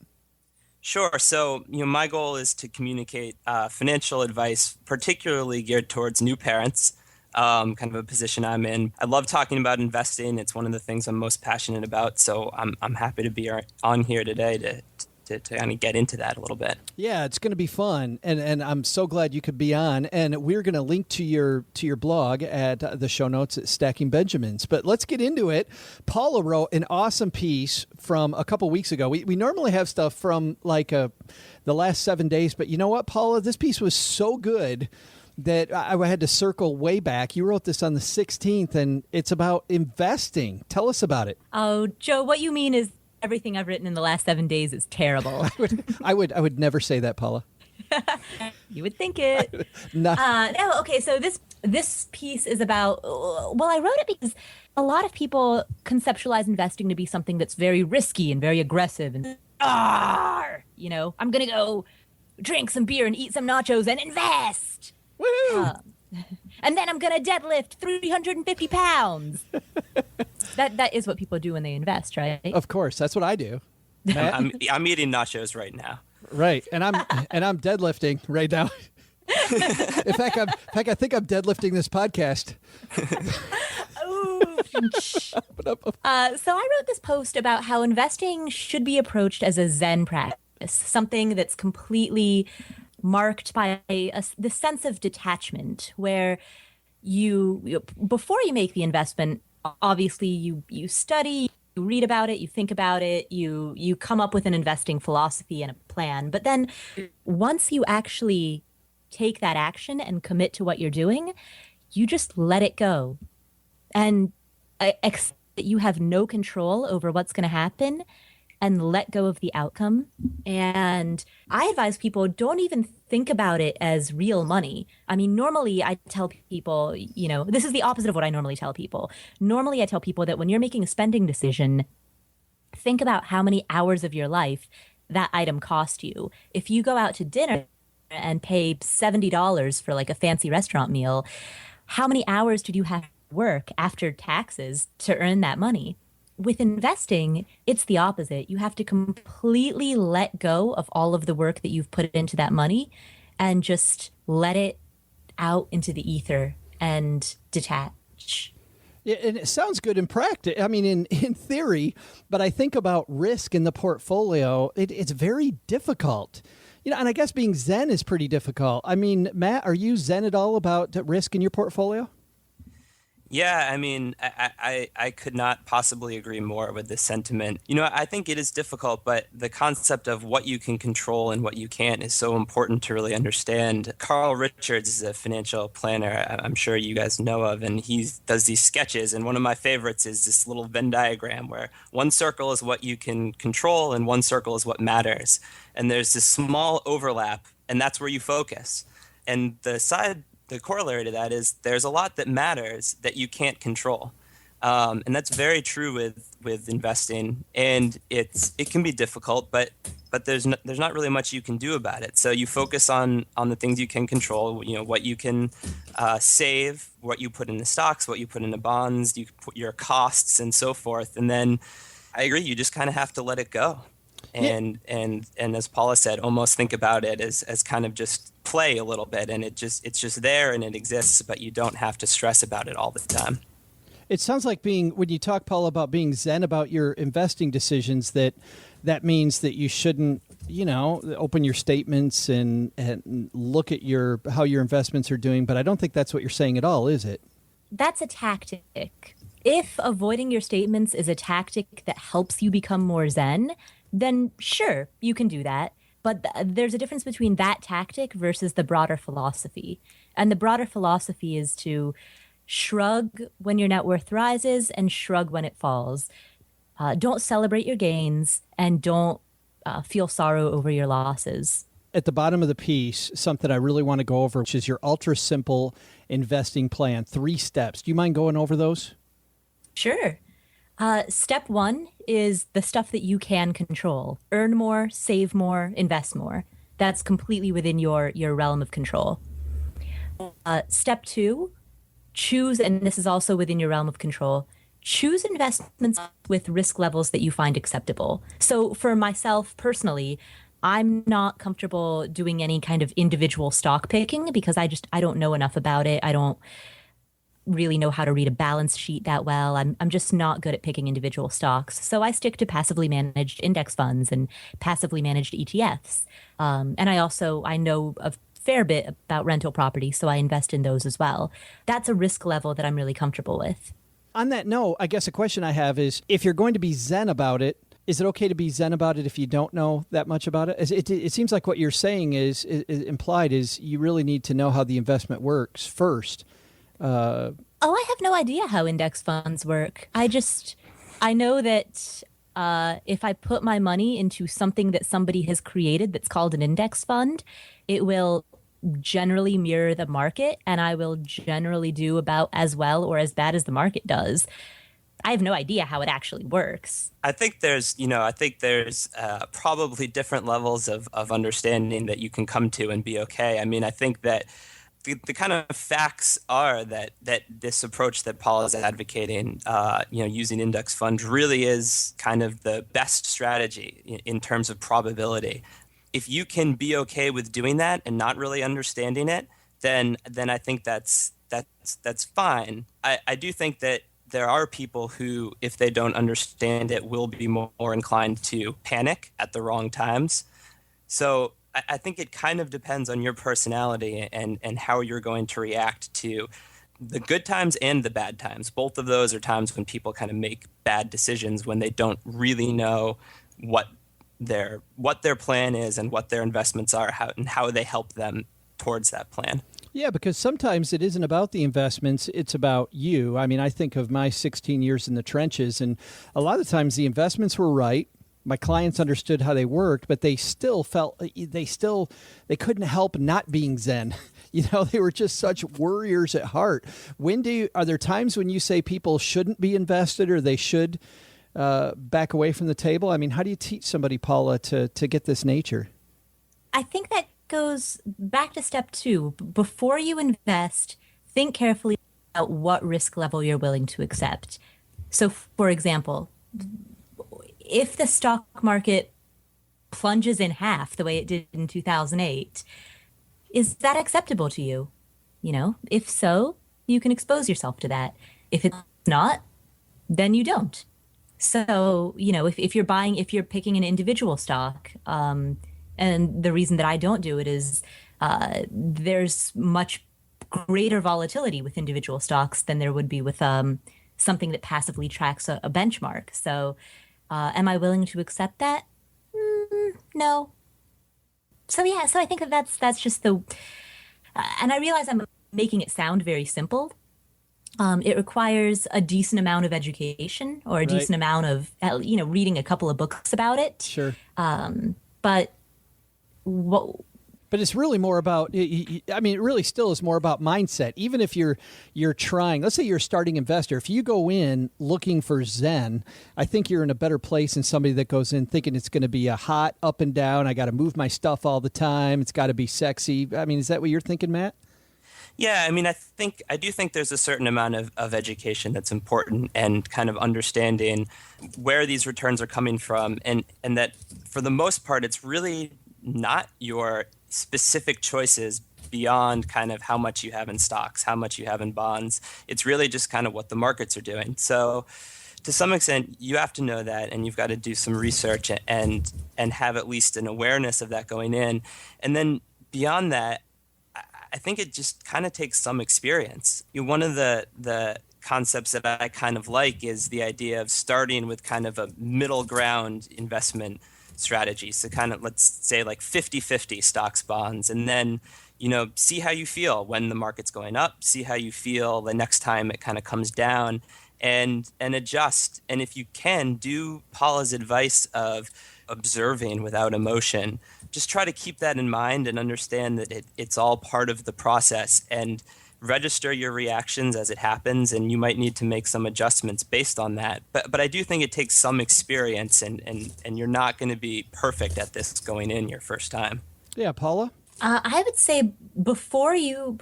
Sure. So, my goal is to communicate financial advice, particularly geared towards new parents, kind of a position I'm in. I love talking about investing. It's one of the things I'm most passionate about. So I'm happy to be on here today to kind of get into that a little bit. Yeah, it's going to be fun, and I'm so glad you could be on. And we're going to link to your blog at the show notes at Stacking Benjamins. But let's get into it. Paula wrote an awesome piece from a couple weeks ago. We normally have stuff from like the last 7 days, but you know what, Paula? This piece was so good that I had to circle way back. You wrote this on the 16th, and it's about investing. Tell us about it. Oh, Joe, what you mean is everything I've written in the last 7 days is terrible. I would never say that, Paula. You would think it. No, okay. So this piece is about. Well, I wrote it because a lot of people conceptualize investing to be something that's very risky and very aggressive, and I'm gonna go drink some beer and eat some nachos and invest. Woo! And then I'm gonna deadlift 350 pounds. That is what people do when they invest, right? Of course, that's what I do. I'm eating nachos right now. Right, and I'm deadlifting right now. In fact, I think I'm deadlifting this podcast. So I wrote this post about how investing should be approached as a Zen practice, something that's completely marked by the sense of detachment, where you before you make the investment, obviously you study, you read about it, you think about it, you come up with an investing philosophy and a plan. But then once you actually take that action and commit to what you're doing, you just let it go and accept that you have no control over what's going to happen, and let go of the outcome. And I advise people, don't even think about it as real money. I mean, normally I tell people, this is the opposite of what I normally tell people. Normally I tell people that when you're making a spending decision, think about how many hours of your life that item cost you. If you go out to dinner and pay $70 for like a fancy restaurant meal, how many hours did you have to work after taxes to earn that money? With investing, it's the opposite. You have to completely let go of all of the work that you've put into that money and just let it out into the ether and detach. Yeah, and it sounds good in practice. I mean, in theory, but I think about risk in the portfolio. It's very difficult. And I guess being Zen is pretty difficult. I mean, Matt, are you Zen at all about risk in your portfolio? Yeah, I mean, I could not possibly agree more with this sentiment. I think it is difficult, but the concept of what you can control and what you can't is so important to really understand. Carl Richards is a financial planner I'm sure you guys know of, and he does these sketches. And one of my favorites is this little Venn diagram where one circle is what you can control and one circle is what matters. And there's this small overlap, and that's where you focus. And the corollary to that is there's a lot that matters that you can't control. And that's very true with investing. And it can be difficult, but there's not really much you can do about it. So you focus on the things you can control, what you can save, what you put in the stocks, what you put in the bonds, you put your costs and so forth. And then I agree, you just kind of have to let it go. and as Paula said, almost think about it as kind of just play a little bit, and it's just there and it exists, but you don't have to stress about it all the time. It sounds like when you talk, Paul, about being zen about your investing decisions, that means that you shouldn't, open your statements and look at how your investments are doing. But I don't think that's what you're saying at all, is it? That's a tactic. If avoiding your statements is a tactic that helps you become more zen, then sure, you can do that. But there's a difference between that tactic versus the broader philosophy. And the broader philosophy is to shrug when your net worth rises and shrug when it falls. Don't celebrate your gains and don't feel sorrow over your losses. At the bottom of the piece, something I really want to go over, which is your ultra simple investing plan. 3 steps. Do you mind going over those? Sure. Step 1 is the stuff that you can control. Earn more, save more, invest more. That's completely within your realm of control. Step 2, choose, and this is also within your realm of control, choose investments with risk levels that you find acceptable. So for myself personally, I'm not comfortable doing any kind of individual stock picking because I don't know enough about it. I don't really know how to read a balance sheet that well. I'm just not good at picking individual stocks. So I stick to passively managed index funds and passively managed ETFs. And I know a fair bit about rental property, so I invest in those as well. That's a risk level that I'm really comfortable with. On that note, I guess a question I have is, if you're going to be zen about it, is it okay to be zen about it if you don't know that much about it? It seems like what you're saying is implied is you really need to know how the investment works first. I have no idea how index funds work. I know that if I put my money into something that somebody has created that's called an index fund, it will generally mirror the market, and I will generally do about as well or as bad as the market does. I have no idea how it actually works. I think there's probably different levels of understanding that you can come to and be okay. I mean, I think that the kind of facts are that this approach that Paul is advocating, using index funds, really is kind of the best strategy in terms of probability. If you can be okay with doing that and not really understanding it, then I think that's fine. I do think that there are people who, if they don't understand it, will be more inclined to panic at the wrong times. So I think it kind of depends on your personality and how you're going to react to the good times and the bad times. Both of those are times when people kind of make bad decisions when they don't really know what their plan is and what their investments are, how they help them towards that plan. Yeah, because sometimes it isn't about the investments, it's about you. I mean, I think of my 16 years in the trenches, and a lot of times the investments were right. My clients understood how they worked, but they still felt they couldn't help not being zen. They were just such warriors at heart. Are there times when you say people shouldn't be invested or they should back away from the table? I mean, how do you teach somebody, Paula, to get this nature? I think that goes back to step 2. Before you invest, think carefully about what risk level you're willing to accept. So, for example, if the stock market plunges in half the way it did in 2008, is that acceptable to you? If so, you can expose yourself to that. If it's not, then you don't. So, if you're picking an individual stock, and the reason that I don't do it is there's much greater volatility with individual stocks than there would be with something that passively tracks a benchmark. So am I willing to accept that? No. So I think that's just and I realize I'm making it sound very simple. It requires a decent amount of education or a decent amount of, reading a couple of books about it. Sure. But it's really more about, it really still is more about mindset. Even if you're trying, let's say you're a starting investor, if you go in looking for Zen, I think you're in a better place than somebody that goes in thinking it's going to be a hot up and down. I got to move my stuff all the time. It's got to be sexy. I mean, is that what you're thinking, Matt? Yeah, I mean, I do think there's a certain amount of education that's important and kind of understanding where these returns are coming from, and that for the most part, it's really not your specific choices beyond kind of how much you have in stocks, how much you have in bonds. It's really just kind of what the markets are doing. So to some extent, you have to know that, and you've got to do some research and have at least an awareness of that going in. And then beyond that, I think it just kind of takes some experience. One of the concepts that I kind of like is the idea of starting with kind of a middle ground investment strategy. So kind of, let's say like 50-50 stocks, bonds, and then, see how you feel when the market's going up, see how you feel the next time it kind of comes down, and adjust. And if you can, do Paula's advice of observing without emotion. Just try to keep that in mind and understand that it's all part of the process, and register your reactions as it happens, and you might need to make some adjustments based on that. But I do think it takes some experience, and you're not going to be perfect at this going in your first time. Yeah, Paula? I would say before you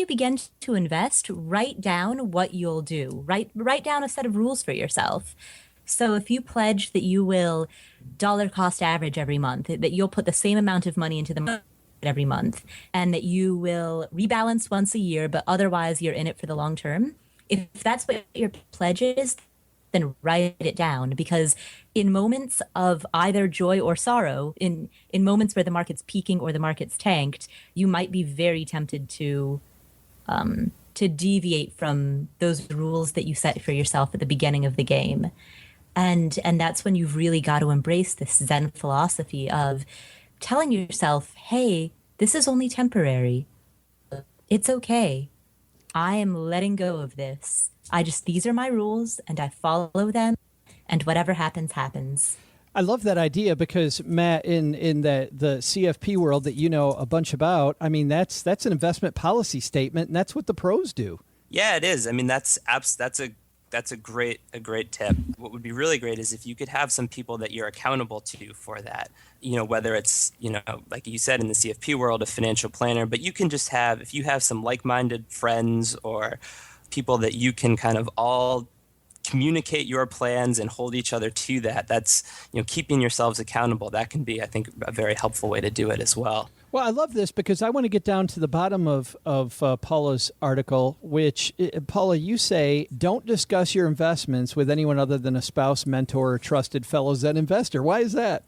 begin to invest, write down what you'll do. Write down a set of rules for yourself. So if you pledge that you will dollar cost average every month, that you'll put the same amount of money into the market every month, and that you will rebalance once a year, but otherwise you're in it for the long term. If that's what your pledge is, then write it down, because in moments of either joy or sorrow, in moments where the market's peaking or the market's tanked, you might be very tempted to deviate from those rules that you set for yourself at the beginning of the game. And that's when you've really got to embrace this Zen philosophy of telling yourself, hey, this is only temporary. It's okay. I am letting go of this. These are my rules, and I follow them, and whatever happens, happens. I love that idea because, Matt, in the CFP world that you know a bunch about, I mean, that's an investment policy statement, and that's what the pros do. Yeah, it is. I mean, that's a great tip. What would be really great is if you could have some people that you're accountable to for that. Whether it's, like you said in the CFP world, a financial planner, but you can just have, if you have some like-minded friends or people that you can kind of all communicate your plans and hold each other to that. That's, keeping yourselves accountable. That can be, I think, a very helpful way to do it as well. Well, I love this because I want to get down to the bottom of Paula's article, which, Paula, you say, don't discuss your investments with anyone other than a spouse, mentor, or trusted fellow Zen investor. Why is that?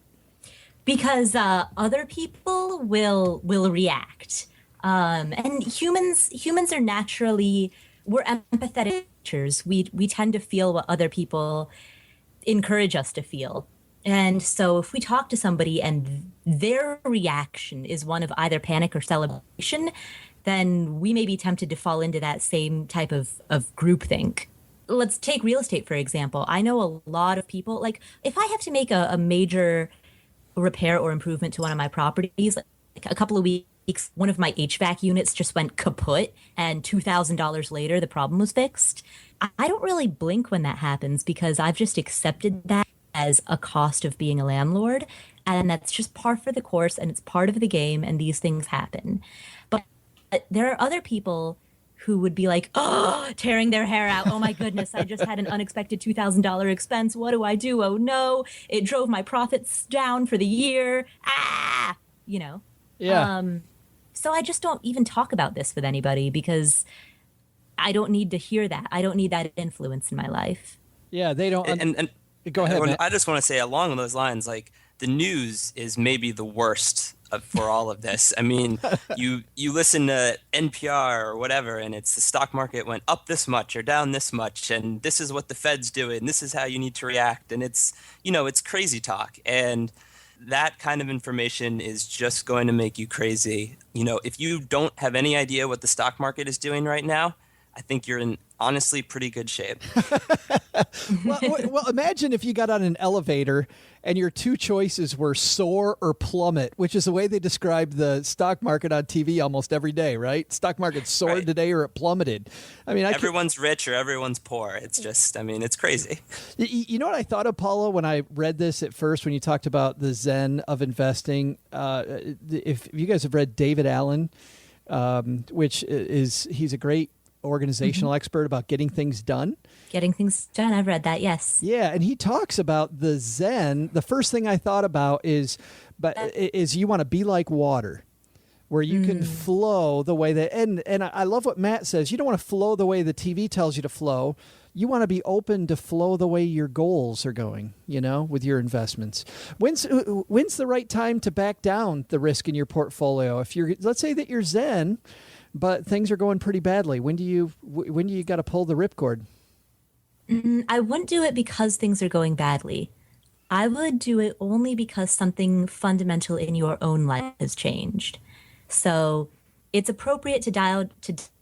Because other people will react. And humans are naturally, we're empathetic creatures. We tend to feel what other people encourage us to feel. And so if we talk to somebody and their reaction is one of either panic or celebration, then we may be tempted to fall into that same type of groupthink. Let's take real estate, for example. I know a lot of people, like if I have to make a major repair or improvement to one of my properties, like a couple of weeks, one of my HVAC units just went kaput, and $2,000 later, the problem was fixed. I don't really blink when that happens because I've just accepted that as a cost of being a landlord, and that's just par for the course, and it's part of the game, and these things happen. But there are other people who would be like, oh, tearing their hair out. Oh my goodness, I just had an unexpected $2,000 expense. What do I do? Oh no, it drove my profits down for the year. Yeah. So I just don't even talk about this with anybody because I don't need to hear that. I don't need that influence in my life. Yeah, they don't. And go ahead, Matt. I just want to say along those lines, like the news is maybe the worst for all of this. I mean, you listen to NPR or whatever, and it's the stock market went up this much or down this much, and this is what the Fed's doing. This is how you need to react, and it's crazy talk. And that kind of information is just going to make you crazy. If you don't have any idea what the stock market is doing right now, I think you're in honestly pretty good shape. Well, imagine if you got on an elevator and your two choices were soar or plummet, which is the way they describe the stock market on TV almost every day, right? Stock market soared Right. today or it plummeted. I mean, everyone's rich or everyone's poor. It's just, it's crazy. You know what I thought of, Paula, when I read this at first, when you talked about the Zen of investing? If you guys have read David Allen, which he's a great organizational expert about getting things done. Getting things done. I've read that. Yes. Yeah, and he talks about the Zen. The first thing I thought about is you want to be like water, where you can flow the way that. And I love what Matt says. You don't want to flow the way the TV tells you to flow. You want to be open to flow the way your goals are going, with your investments. When's the right time to back down the risk in your portfolio? If let's say that you're Zen, but things are going pretty badly. When do you got to pull the ripcord? I wouldn't do it because things are going badly. I would do it only because something fundamental in your own life has changed. So it's appropriate to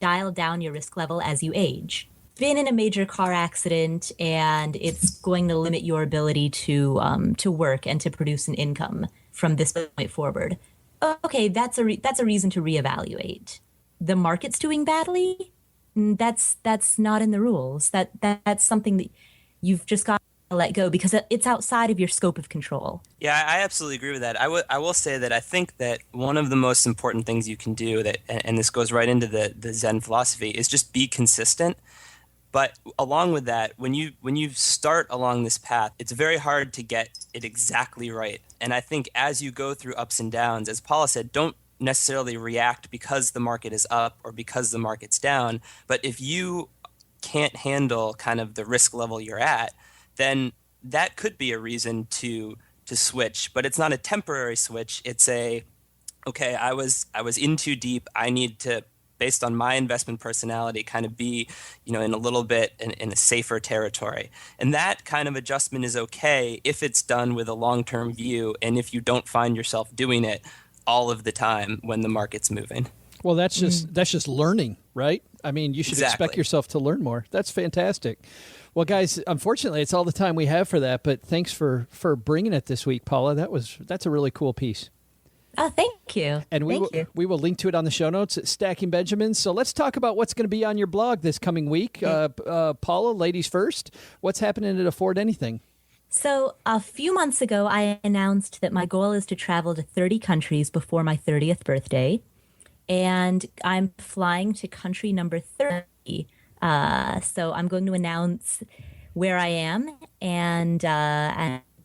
dial down your risk level as you age. Been in a major car accident and it's going to limit your ability to work and to produce an income from this point forward. Okay, that's a reason to reevaluate. The market's doing badly. That's not in the rules. That's something that you've just got to let go because it's outside of your scope of control. Yeah, I absolutely agree with that. I will say that I think that one of the most important things you can do and this goes right into the Zen philosophy, is just be consistent. But along with that, when you start along this path, it's very hard to get it exactly right. And I think as you go through ups and downs, as Paula said, don't necessarily react because the market is up or because the market's down. But if you can't handle kind of the risk level you're at, then that could be a reason to switch. But it's not a temporary switch. It's okay, I was in too deep. I need to, based on my investment personality, kind of be, in a little bit in a safer territory. And that kind of adjustment is okay if it's done with a long-term view and if you don't find yourself doing it all of the time when the market's moving. Well, that's just learning, right? I mean, you should expect yourself to learn more. That's fantastic. Well, guys, unfortunately, it's all the time we have for that, but thanks for bringing it this week, Paula. That's a really cool piece. Oh, thank you. And we will link to it on the show notes at Stacking Benjamins. So let's talk about what's going to be on your blog this coming week. Paula, ladies first. What's happening at Afford Anything? So a few months ago, I announced that my goal is to travel to 30 countries before my 30th birthday. And I'm flying to country number 30. So I'm going to announce where I am and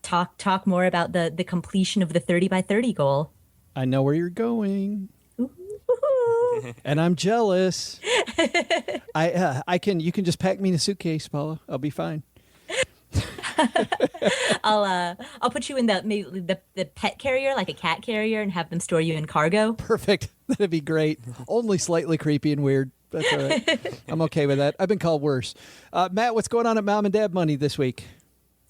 talk more about the completion of the 30 by 30 goal. I know where you're going. And I'm jealous. You can just pack me in a suitcase, Paula. I'll be fine. I'll put you in the pet carrier, like a cat carrier, and have them store you in cargo. Perfect. That'd be great. Only slightly creepy and weird. That's all right. I'm okay with that. I've been called worse. Matt, what's going on at Mom and Dad Money this week?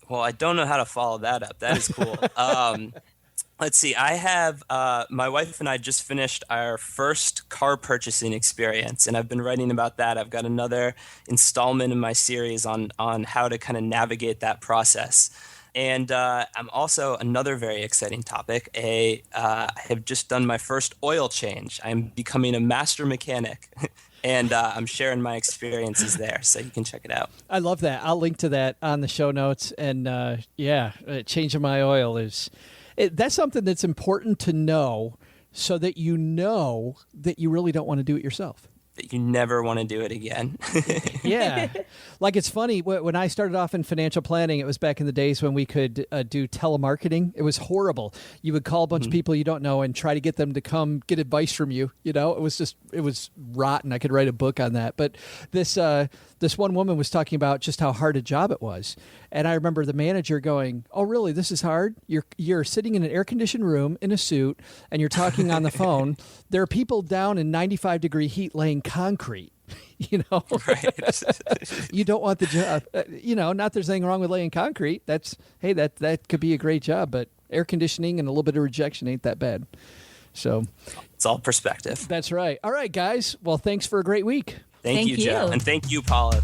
Well, I don't know how to follow that up. That is cool. Let's see. I have my wife and I just finished our first car purchasing experience, and I've been writing about that. I've got another installment in my series on how to kind of navigate that process. And I'm also, another very exciting topic, I have just done my first oil change. I'm becoming a master mechanic. And I'm sharing my experiences there, so you can check it out. I love that. I'll link to that on the show notes. And changing my oil that's something that's important to know, so that you know that you really don't want to do it yourself. That you never want to do it again. Yeah. Like, it's funny, when I started off in financial planning, it was back in the days when we could do telemarketing. It was horrible. You would call a bunch of people you don't know and try to get them to come get advice from you. It was rotten. I could write a book on that. But this one woman was talking about just how hard a job it was. And I remember the manager going, "Oh, really? This is hard? You're sitting in an air-conditioned room in a suit, and you're talking on the phone. There are people down in 95-degree heat laying concrete." Right. You don't want the job. Not that there's anything wrong with laying concrete. That could be a great job, but air conditioning and a little bit of rejection ain't that bad. So it's all perspective. That's right. All right, guys. Well, thanks for a great week. Thank you, Joe. And thank you, Paula.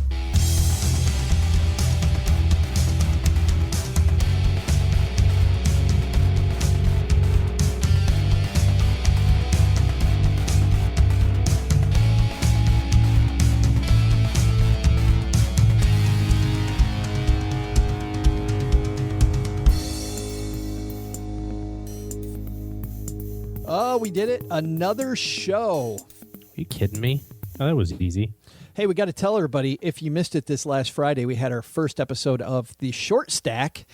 Oh, we did it. Another show. Are you kidding me? Oh, that was easy. Hey, we got to tell everybody, if you missed it this last Friday, we had our first episode of The Short Stack,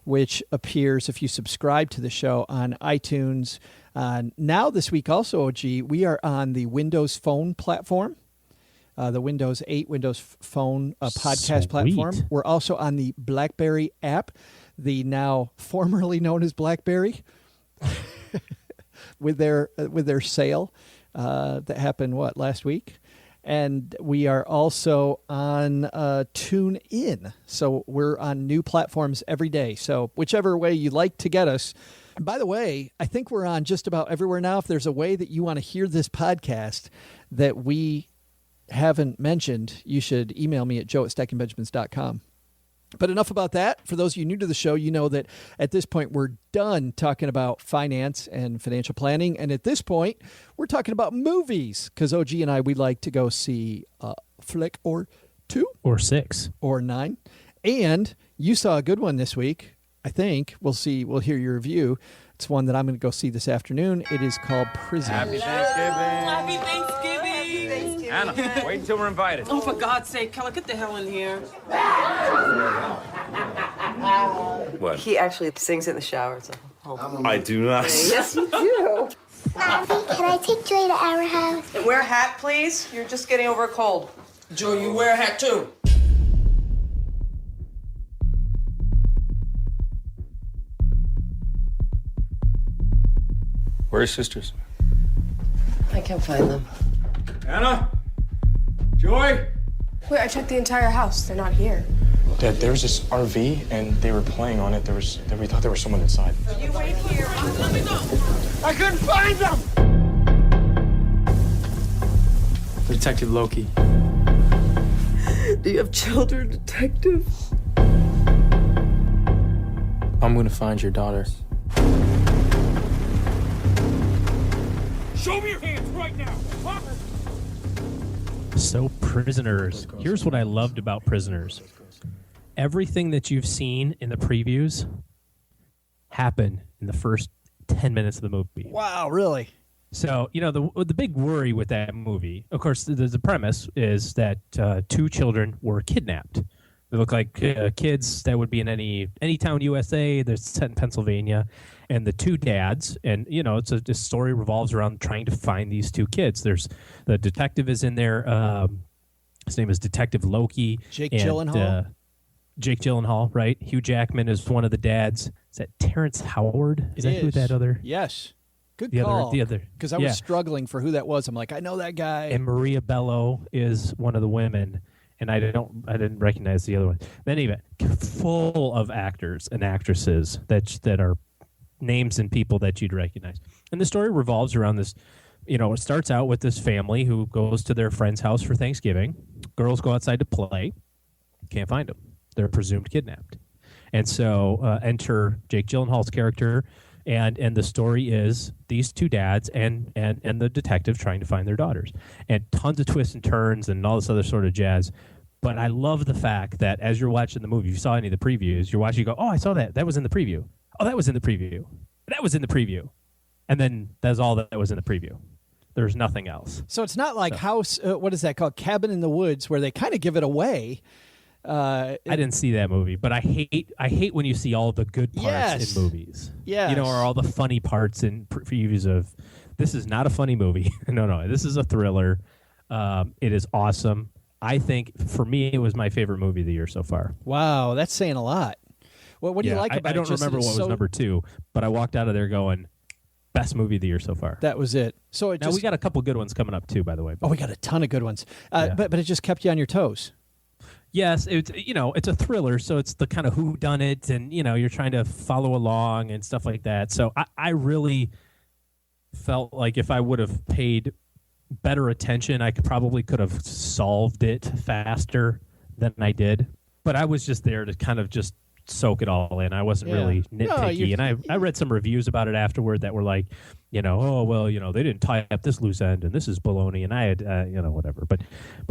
which appears if you subscribe to the show on iTunes. Now this week also, OG, we are on the Windows Phone platform, the Windows 8, Windows Phone podcast platform. We're also on the BlackBerry app, the now formerly known as BlackBerry, with their sale that happened, last week? And we are also on TuneIn. So we're on new platforms every day. So whichever way you like to get us. By the way, I think we're on just about everywhere now. If there's a way that you want to hear this podcast that we haven't mentioned, you should email me at joe@stackingbenjamins.com. But enough about that. For those of you new to the show, you know that at this point we're done talking about finance and financial planning. And at this point, we're talking about movies because OG and I, we like to go see a flick or 2. Or 6. Or 9. And you saw a good one this week, I think. We'll see. We'll hear your review. It's one that I'm going to go see this afternoon. It is called Prisoners. Happy Thanksgiving. Happy Thanksgiving. Anna, wait until we're invited. Oh, for God's sake, Keller, get the hell in here. What? He actually sings in the shower. So. I do not. Yes, you do. Mommy, can I take Joy to our house? And wear a hat, please. You're just getting over a cold. Joe, you wear a hat, too. Where are his sisters? I can't find them. Anna? Joy? Wait, I checked the entire house. They're not here. Dad, there was this RV, and they were playing on it. We thought there was someone inside. You wait here. Let me go. I couldn't find them! Detective Loki. Do you have children, Detective? I'm gonna find your daughter. Show me your hands right now! So Prisoners. Here's what I loved about Prisoners. Everything that you've seen in the previews happened in the first 10 minutes of the movie. Wow, really? So, the big worry with that movie, of course, the premise is that 2 children were kidnapped. They look like kids that would be in any town USA. They're set in Pennsylvania. And the 2 dads, and, this story revolves around trying to find these 2 kids. The detective is in there. His name is Detective Loki. Jake Gyllenhaal. Jake Gyllenhaal, right? Hugh Jackman is one of the dads. Is that Terrence Howard? Is that who that other? Yes. Good call. The other. Because I was struggling for who that was. I'm like, I know that guy. And Maria Bello is one of the women. And I didn't recognize the other one. But anyway, full of actors and actresses that are names and people that you'd recognize. And the story revolves around this, it starts out with this family who goes to their friend's house for Thanksgiving. Girls go outside to play. Can't find them. They're presumed kidnapped. And so enter Jake Gyllenhaal's character, and the story is these 2 dads and the detective trying to find their daughters. And tons of twists and turns and all this other sort of jazz. But I love the fact that as you're watching the movie, if you saw any of the previews, you're watching, you go, oh, I saw that. That was in the preview. Oh, that was in the preview. That was in the preview. And then that's all that was in the preview. There's nothing else. So it's not like House, what is that called? Cabin in the Woods, where they kind of give it away. I didn't see that movie, but I hate when you see all the good parts in movies. Yeah. Or all the funny parts in previews of, this is not a funny movie. No, this is a thriller. It is awesome. I think, for me, it was my favorite movie of the year so far. Wow, that's saying a lot. Well, what do you like about it? I don't remember what was number 2, but I walked out of there going, best movie of the year so far. That was it. So now we got a couple good ones coming up too, by the way. Oh, we got a ton of good ones. But it just kept you on your toes. Yes, it's a thriller, so it's the kind of whodunit, and you're trying to follow along and stuff like that. So I really felt like if I would have paid better attention, I could have solved it faster than I did. But I was just there to kind of just soak it all in. I wasn't really nitpicky, and I read some reviews about it afterward that were like, oh well, they didn't tie up this loose end, and this is baloney, and I had, whatever. But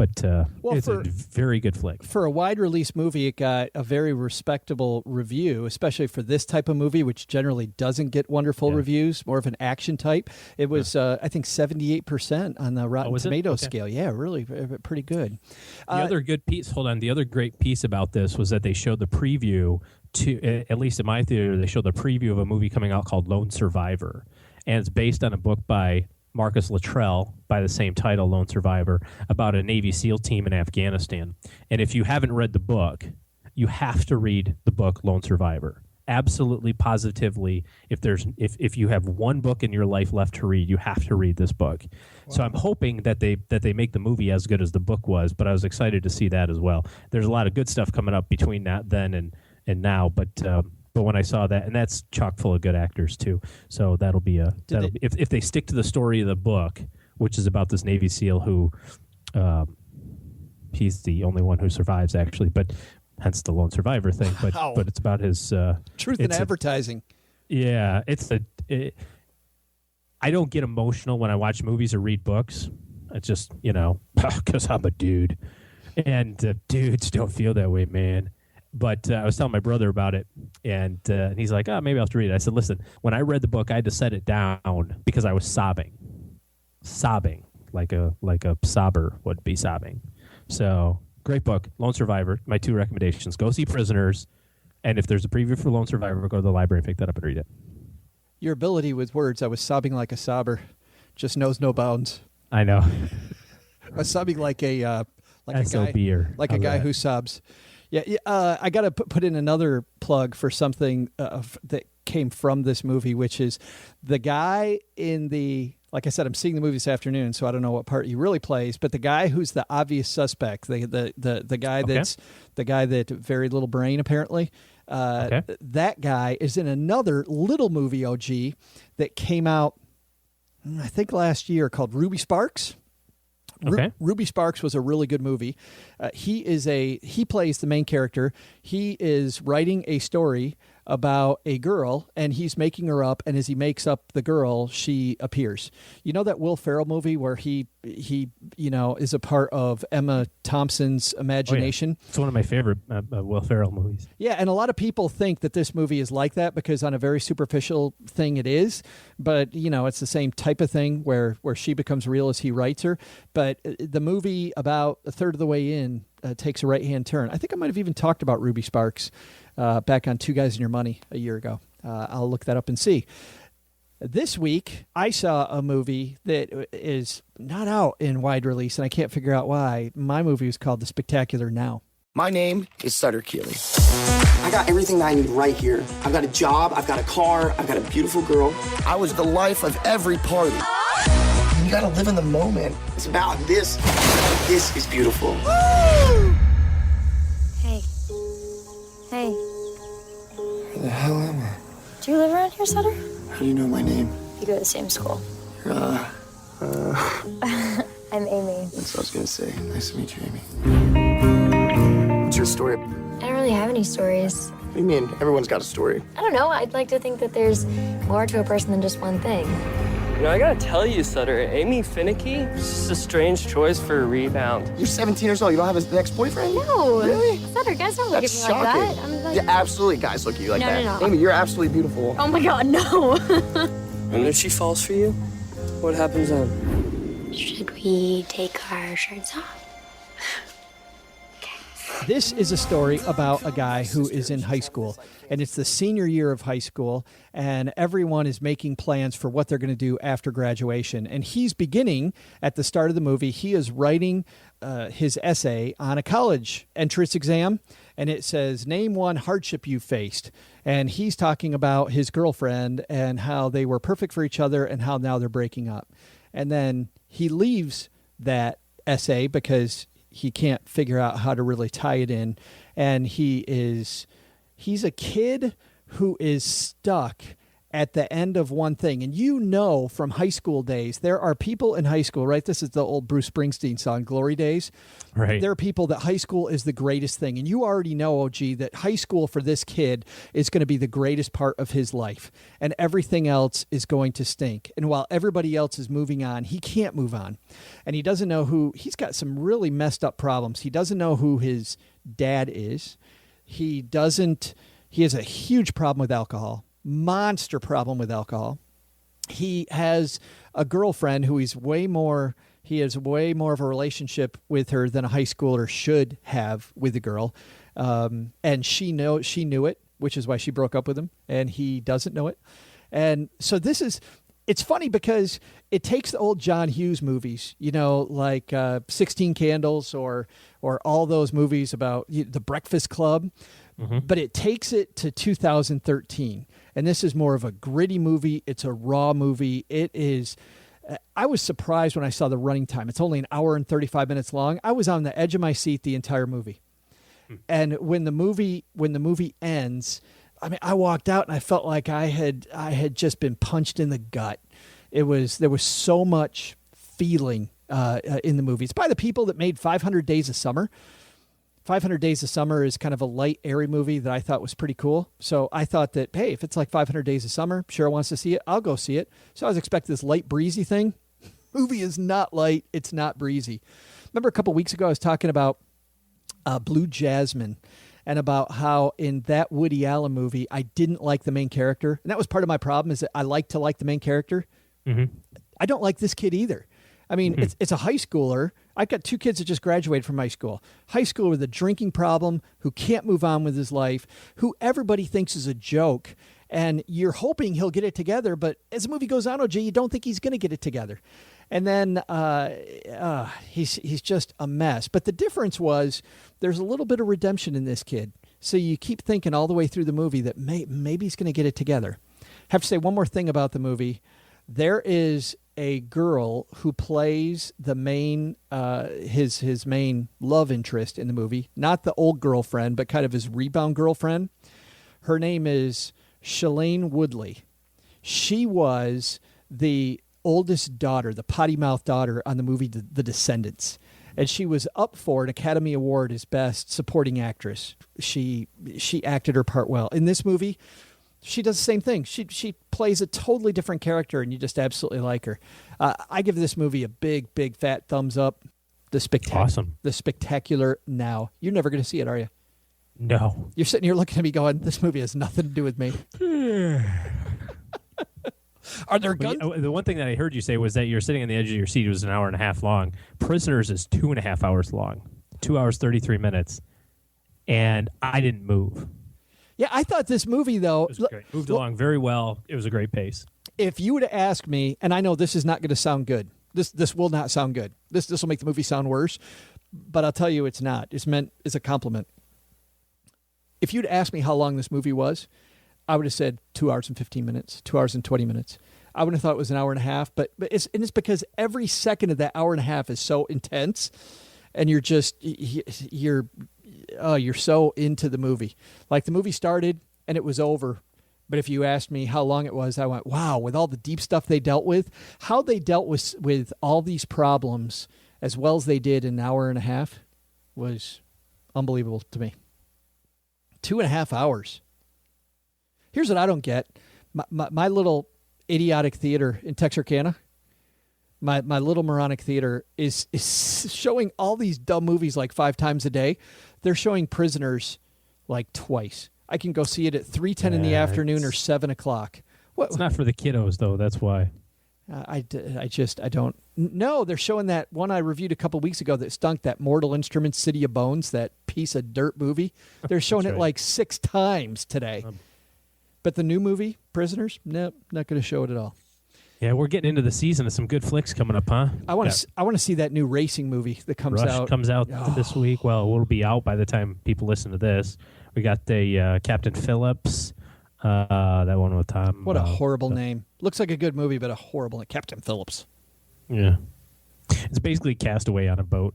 it's a very good flick. For a wide release movie, it got a very respectable review, especially for this type of movie, which generally doesn't get wonderful reviews. More of an action type. It was, I think, 78% on the Rotten Tomatoes scale. Yeah, really, pretty good. The other good piece. Hold on. The other great piece about this was that they showed the preview to, at least in my theater, they showed the preview of a movie coming out called Lone Survivor. And it's based on a book by Marcus Luttrell by the same title, Lone Survivor, about a Navy SEAL team in Afghanistan. And if you haven't read the book, you have to read the book Lone Survivor. Absolutely, positively. If you have one book in your life left to read, you have to read this book. Wow. So I'm hoping that they make the movie as good as the book was. But I was excited to see that as well. There's a lot of good stuff coming up between that then and now. But when I saw that, and that's chock full of good actors too, so that'll be if they stick to the story of the book, which is about this Navy SEAL who, he's the only one who survives actually, but hence the lone survivor thing. But it's about his truth in advertising. I don't get emotional when I watch movies or read books. It's just because I'm a dude, and dudes don't feel that way, man. But I was telling my brother about it, and he's like, maybe I'll have to read it. I said, listen, when I read the book, I had to set it down because I was sobbing like a sobber would be sobbing. So great book, Lone Survivor. My 2 recommendations: go see Prisoners, and if there's a preview for Lone Survivor, go to the library and pick that up and read it. Your ability with words, I was sobbing like a sobber, just knows no bounds. I know. I was sobbing like a guy who sobs. Yeah, I got to put in another plug for something that came from this movie, which is the guy in the, like I said, I'm seeing the movie this afternoon, so I don't know what part he really plays, but the guy who's the obvious suspect, the guy that's the guy that very little brain apparently, that guy is in another little movie OG that came out, I think last year, called Ruby Sparks. Okay. Ruby Sparks was a really good movie. He plays the main character. He is writing a story about a girl, and he's making her up, and as he makes up the girl, she appears. You know that Will Ferrell movie where he is a part of Emma Thompson's imagination? Oh, yeah. It's one of my favorite Will Ferrell movies. Yeah, and a lot of people think that this movie is like that because on a very superficial thing it is, but it's the same type of thing where she becomes real as he writes her. But the movie, about a third of the way in, takes a right-hand turn. I think I might have even talked about Ruby Sparks back on Two Guys and Your Money a year ago. I'll look that up and see. This week, I saw a movie that is not out in wide release, and I can't figure out why. My movie is called The Spectacular Now. My name is Sutter Keeley. I got everything that I need right here. I've got a job, I've got a car, I've got a beautiful girl. I was the life of every party. You gotta live in the moment. It's about this. This is beautiful. Woo! Hey. Hey. Where the hell am I? Do you live around here, Sutter? How do you know my name? You go to the same school. You're, I'm Amy. That's what I was gonna say. Nice to meet you, Amy. What's your story? I don't really have any stories. What do you mean? Everyone's got a story. I don't know. I'd like to think that there's more to a person than just one thing. I gotta tell you, Sutter, Amy Finicky is just a strange choice for a rebound. You're 17 years old. You don't have an ex-boyfriend? No. Really? Sutter, guys don't look at me like that. I'm like... Yeah, absolutely. Guys look at you like that. No. Amy, you're absolutely beautiful. Oh my God, no. And if she falls for you, what happens then? Should we take our shirts off? This is a story about a guy who is in high school, and it's the senior year of high school, and everyone is making plans for what they're going to do after graduation. And he's beginning, at the start of the movie, he is writing his essay on a college entrance exam, and it says, name one hardship you faced. And he's talking about his girlfriend and how they were perfect for each other and how now they're breaking up. And then he leaves that essay because he can't figure out how to really tie it in. And he's a kid who is stuck at the end of one thing. And you know from high school days, there are people in high school, right? This is the old Bruce Springsteen song, Glory Days. Right. There are people that high school is the greatest thing. And you already know, OG, that high school for this kid is going to be the greatest part of his life. And everything else is going to stink. And while everybody else is moving on, he can't move on. And he doesn't know he's got some really messed up problems. He doesn't know who his dad is. He has a huge problem with alcohol. Monster problem with alcohol. He has a girlfriend who he has way more of a relationship with her than a high schooler should have with a girl. And she knew it, which is why she broke up with him, and he doesn't know it. And so it's funny because it takes the old John Hughes movies, like 16 Candles or all those movies about the Breakfast Club, but it takes it to 2013. And this is more of a gritty movie. It's a raw movie. It is. I was surprised when I saw the running time. It's only an hour and 35 minutes long. I was on the edge of my seat the entire movie. And when the movie ends, I mean, I walked out and I felt like I had just been punched in the gut. There was so much feeling in the movie. It's by the people that made 500 Days of Summer. 500 Days of Summer is kind of a light, airy movie that I thought was pretty cool. So I thought that, hey, if it's like 500 Days of Summer, Cheryl wants to see it, I'll go see it. So I was expecting this light, breezy thing. Movie is not light. It's not breezy. Remember a couple weeks ago I was talking about Blue Jasmine and about how in that Woody Allen movie I didn't like the main character. And that was part of my problem, is that I like to like the main character. Mm-hmm. I don't like this kid either. I mean, it's a high schooler. I've got two kids that just graduated from high school. High schooler with a drinking problem, who can't move on with his life, who everybody thinks is a joke. And you're hoping he'll get it together, but as the movie goes on, OJ, you don't think he's going to get it together. And then he's just a mess. But the difference was there's a little bit of redemption in this kid. So you keep thinking all the way through the movie that maybe he's going to get it together. Have to say one more thing about the movie. There is a girl who plays the main his main love interest in the movie, not the old girlfriend, but kind of his rebound girlfriend. Her name is Shailene Woodley. She was the oldest daughter, the potty-mouthed daughter on the movie The Descendants. And she was up for an Academy Award as Best Supporting Actress. She acted her part well. In this movie, she does the same thing. She plays a totally different character, and you just absolutely like her. I give this movie a big, big, fat thumbs up. Awesome. The Spectacular Now. You're never going to see it, are you? No. You're sitting here looking at me going, this movie has nothing to do with me. Are there guns? The one thing that I heard you say was that you're sitting on the edge of your seat. It was an hour and a half long. Prisoners is 2.5 hours long. 2 hours, 33 minutes. And I didn't move. Yeah, I thought this movie, though, it was great. Moved along very well. It was a great pace. If you would have asked me, and I know this is not going to sound good. This will not sound good. This will make the movie sound worse. But I'll tell you it's not. It's meant as a compliment. If you'd asked me how long this movie was, I would have said 2 hours and 15 minutes, 2 hours and 20 minutes. I would have thought it was an hour and a half, but it's because every second of that hour and a half is so intense, and you're so into the movie. Like the movie started and it was over, but if you asked me how long it was, I went, wow, with all the deep stuff they dealt with, how they dealt with all these problems as well as they did in an hour and a half was unbelievable to me. 2.5 hours. Here's what I don't get. My little idiotic theater in Texarkana, my little moronic theater is showing all these dumb movies like 5 times a day. They're showing Prisoners like twice. I can go see it at 3:10 in the afternoon or 7 o'clock. It's not for the kiddos, though. That's why. I don't. No, they're showing that one I reviewed a couple weeks ago that stunk, that Mortal Instruments City of Bones, that piece of dirt movie. They're showing it like 6 times today. But the new movie, Prisoners, nope, not going to show it at all. Yeah, we're getting into the season of some good flicks coming up, huh? I want to see that new racing movie that comes Rush out. Comes out this week. Well, it will be out by the time people listen to this. We got the Captain Phillips, that one with Tom. What a horrible name. Looks like a good movie, but a horrible name. Captain Phillips. Yeah. It's basically Castaway on a boat.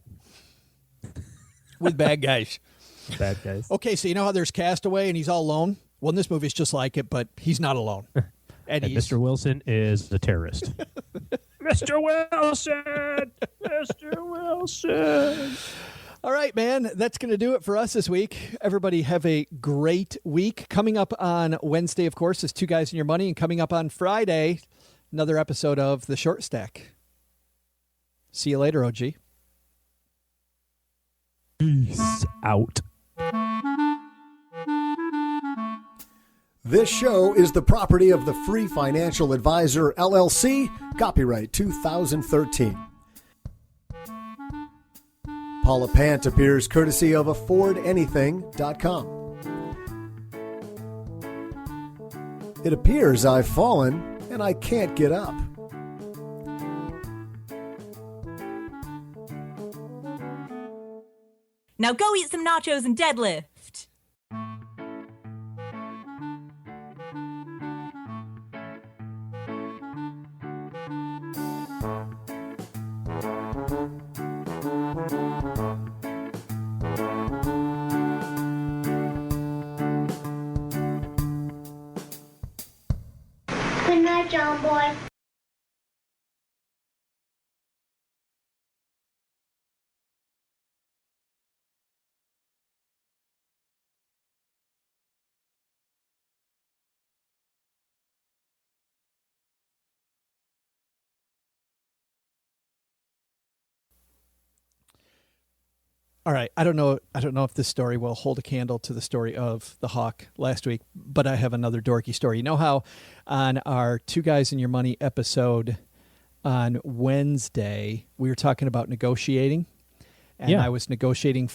With bad guys. Bad guys. Okay, so you know how there's Castaway and he's all alone? Well, in this movie, it's just like it, but he's not alone. And Mr. Wilson is the terrorist. Mr. Wilson! Mr. Wilson! All right, man. That's going to do it for us this week. Everybody have a great week. Coming up on Wednesday, of course, is Two Guys and Your Money. And coming up on Friday, another episode of The Short Stack. See you later, OG. Peace out. This show is the property of the Free Financial Advisor, LLC, copyright 2013. Paula Pant appears courtesy of AffordAnything.com. It appears I've fallen and I can't get up. Now go eat some nachos and deadlift. Good night, John Boy. All right. I don't know if this story will hold a candle to the story of the hawk last week, but I have another dorky story. You know how on our Two Guys and Your Money episode on Wednesday, we were talking about negotiating, and I was negotiating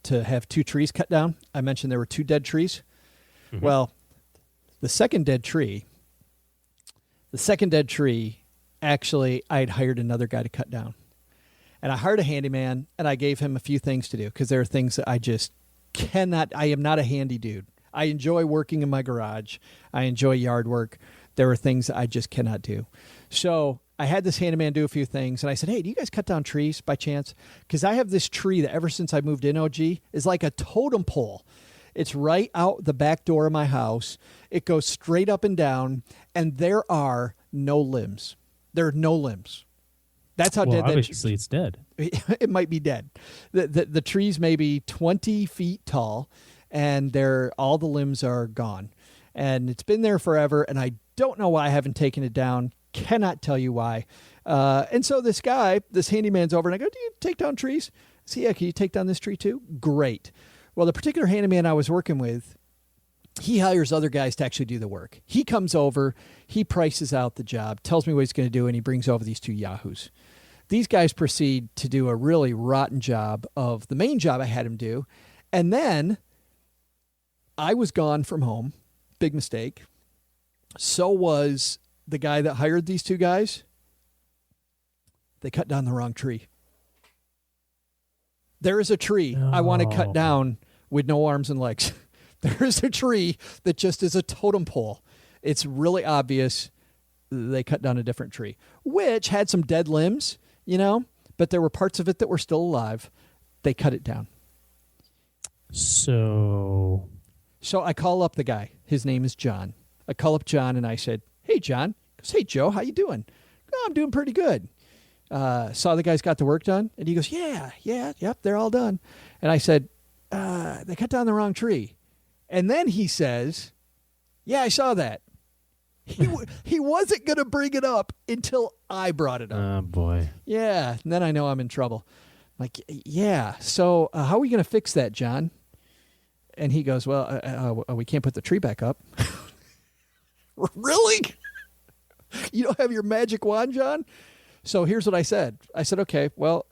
to have 2 trees cut down. I mentioned there were 2 dead trees. Mm-hmm. Well, the second dead tree, actually, I'd hired another guy to cut down. And I hired a handyman, and I gave him a few things to do because there are things that I just cannot. I am not a handy dude. I enjoy working in my garage. I enjoy yard work. There are things that I just cannot do. So I had this handyman do a few things, and I said, hey, do you guys cut down trees by chance? Because I have this tree that ever since I moved in, OG, is like a totem pole. It's right out the back door of my house. It goes straight up and down, and there are no limbs. There are no limbs. That's how dead that is. Obviously, it's dead. It might be dead. The trees may be 20 feet tall, and all the limbs are gone. And it's been there forever, and I don't know why I haven't taken it down. Cannot tell you why. And so this handyman's over, and I go, do you take down trees? So, yeah, can you take down this tree too? Great. Well, the particular handyman I was working with, he hires other guys to actually do the work. He comes over, he prices out the job, tells me what he's going to do, and he brings over these 2 yahoos. These guys proceed to do a really rotten job of the main job I had him do. And then I was gone from home. Big mistake. So was the guy that hired these 2 guys. They cut down the wrong tree. There is a tree I want to cut down with no arms and legs. There is a tree that just is a totem pole. It's really obvious they cut down a different tree, which had some dead limbs, but there were parts of it that were still alive. They cut it down. So I call up the guy. His name is John. I call up John and I said, hey, John. He goes, hey, Joe, how you doing? Oh, I'm doing pretty good. Saw the guys got the work done. And he goes, yep, they're all done. And I said, they cut down the wrong tree. And then he says, yeah, I saw that. He wasn't going to bring it up until I brought it up. Oh, boy. Yeah, and then I know I'm in trouble. I'm like, yeah, so how are we going to fix that, John? And he goes, well, we can't put the tree back up. Really? You don't have your magic wand, John? So here's what I said. I said, okay, well,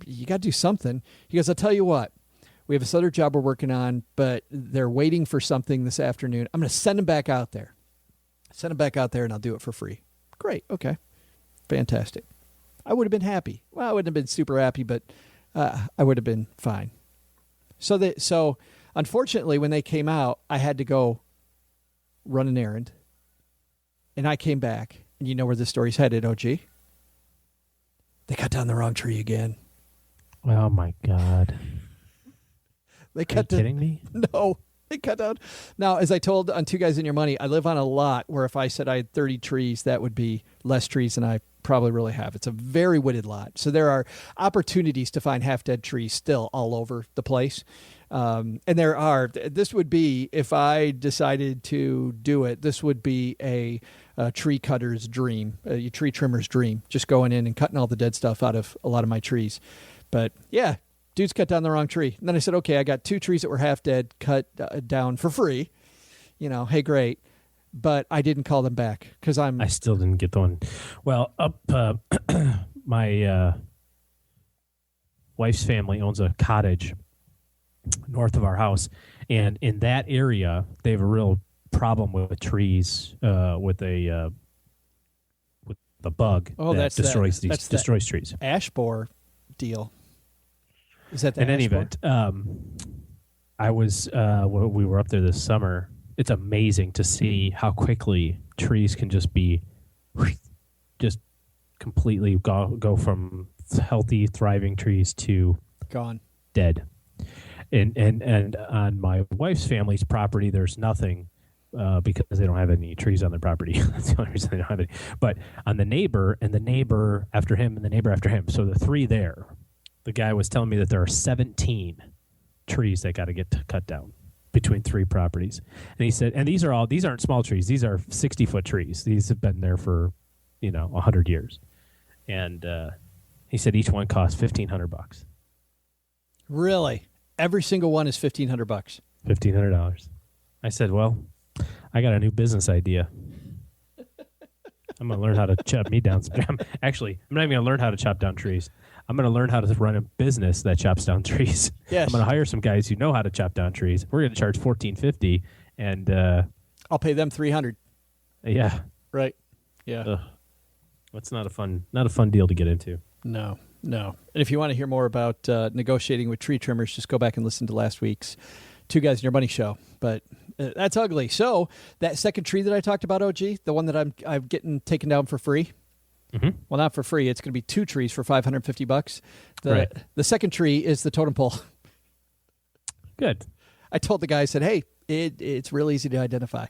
you got to do something. He goes, I'll tell you what. We have this other job we're working on, but they're waiting for something this afternoon. I'm going to send them back out there. Send them back out there, and I'll do it for free. Great. Okay. Fantastic. I would have been happy. Well, I wouldn't have been super happy, but I would have been fine. So unfortunately, when they came out, I had to go run an errand. And I came back, and you know where this story's headed, OG. They cut down the wrong tree again. Oh, my God. They Are you kidding me? No. They cut down. Now, as I told on Two Guys and Your Money, I live on a lot where if I said I had 30 trees, that would be less trees than I probably really have. It's a very wooded lot. So there are opportunities to find half-dead trees still all over the place. And there are. This would be, if I decided to do it, this would be a tree cutter's dream, a tree trimmer's dream, just going in and cutting all the dead stuff out of a lot of my trees. But, yeah. Dude's cut down the wrong tree. And then I said, okay, I got 2 trees that were half dead, cut down for free. Hey, great. But I didn't call them back because I still didn't get the one. Well, my wife's family owns a cottage north of our house. And in that area, they have a real problem with trees, with the bug that destroys trees. Ash borer deal. Is that the in any ash borer? event? We were up there this summer. It's amazing to see how quickly trees can just be, just completely go from healthy, thriving trees to gone, dead. And on my wife's family's property, there's nothing because they don't have any trees on their property. That's the only reason they don't have any. But on the neighbor and the neighbor after him and the neighbor after him, so the 3 there. The guy was telling me that there are 17 trees that got to get cut down between 3 properties. And he said, and these aren't small trees. These are 60-foot trees. These have been there for, 100 years. And he said each one costs $1,500. Really? Every single one is $1,500. $1,500. I said, well, I got a new business idea. I'm going to learn how to chop me down. Actually, I'm not even going to learn how to chop down trees. I'm going to learn how to run a business that chops down trees. Yes. I'm going to hire some guys who know how to chop down trees. We're going to charge $1,450, and I'll pay them $300. Yeah. Right. Yeah. Ugh. That's not a fun deal to get into. No. And if you want to hear more about negotiating with tree trimmers, just go back and listen to last week's Two Guys in Your Money show. But that's ugly. So that second tree that I talked about, OG, the one that I'm getting taken down for free. Mm-hmm. Well, not for free. It's going to be 2 trees for $550. Right. The second tree is the totem pole. Good. I told the guy, I said, hey, it's real easy to identify.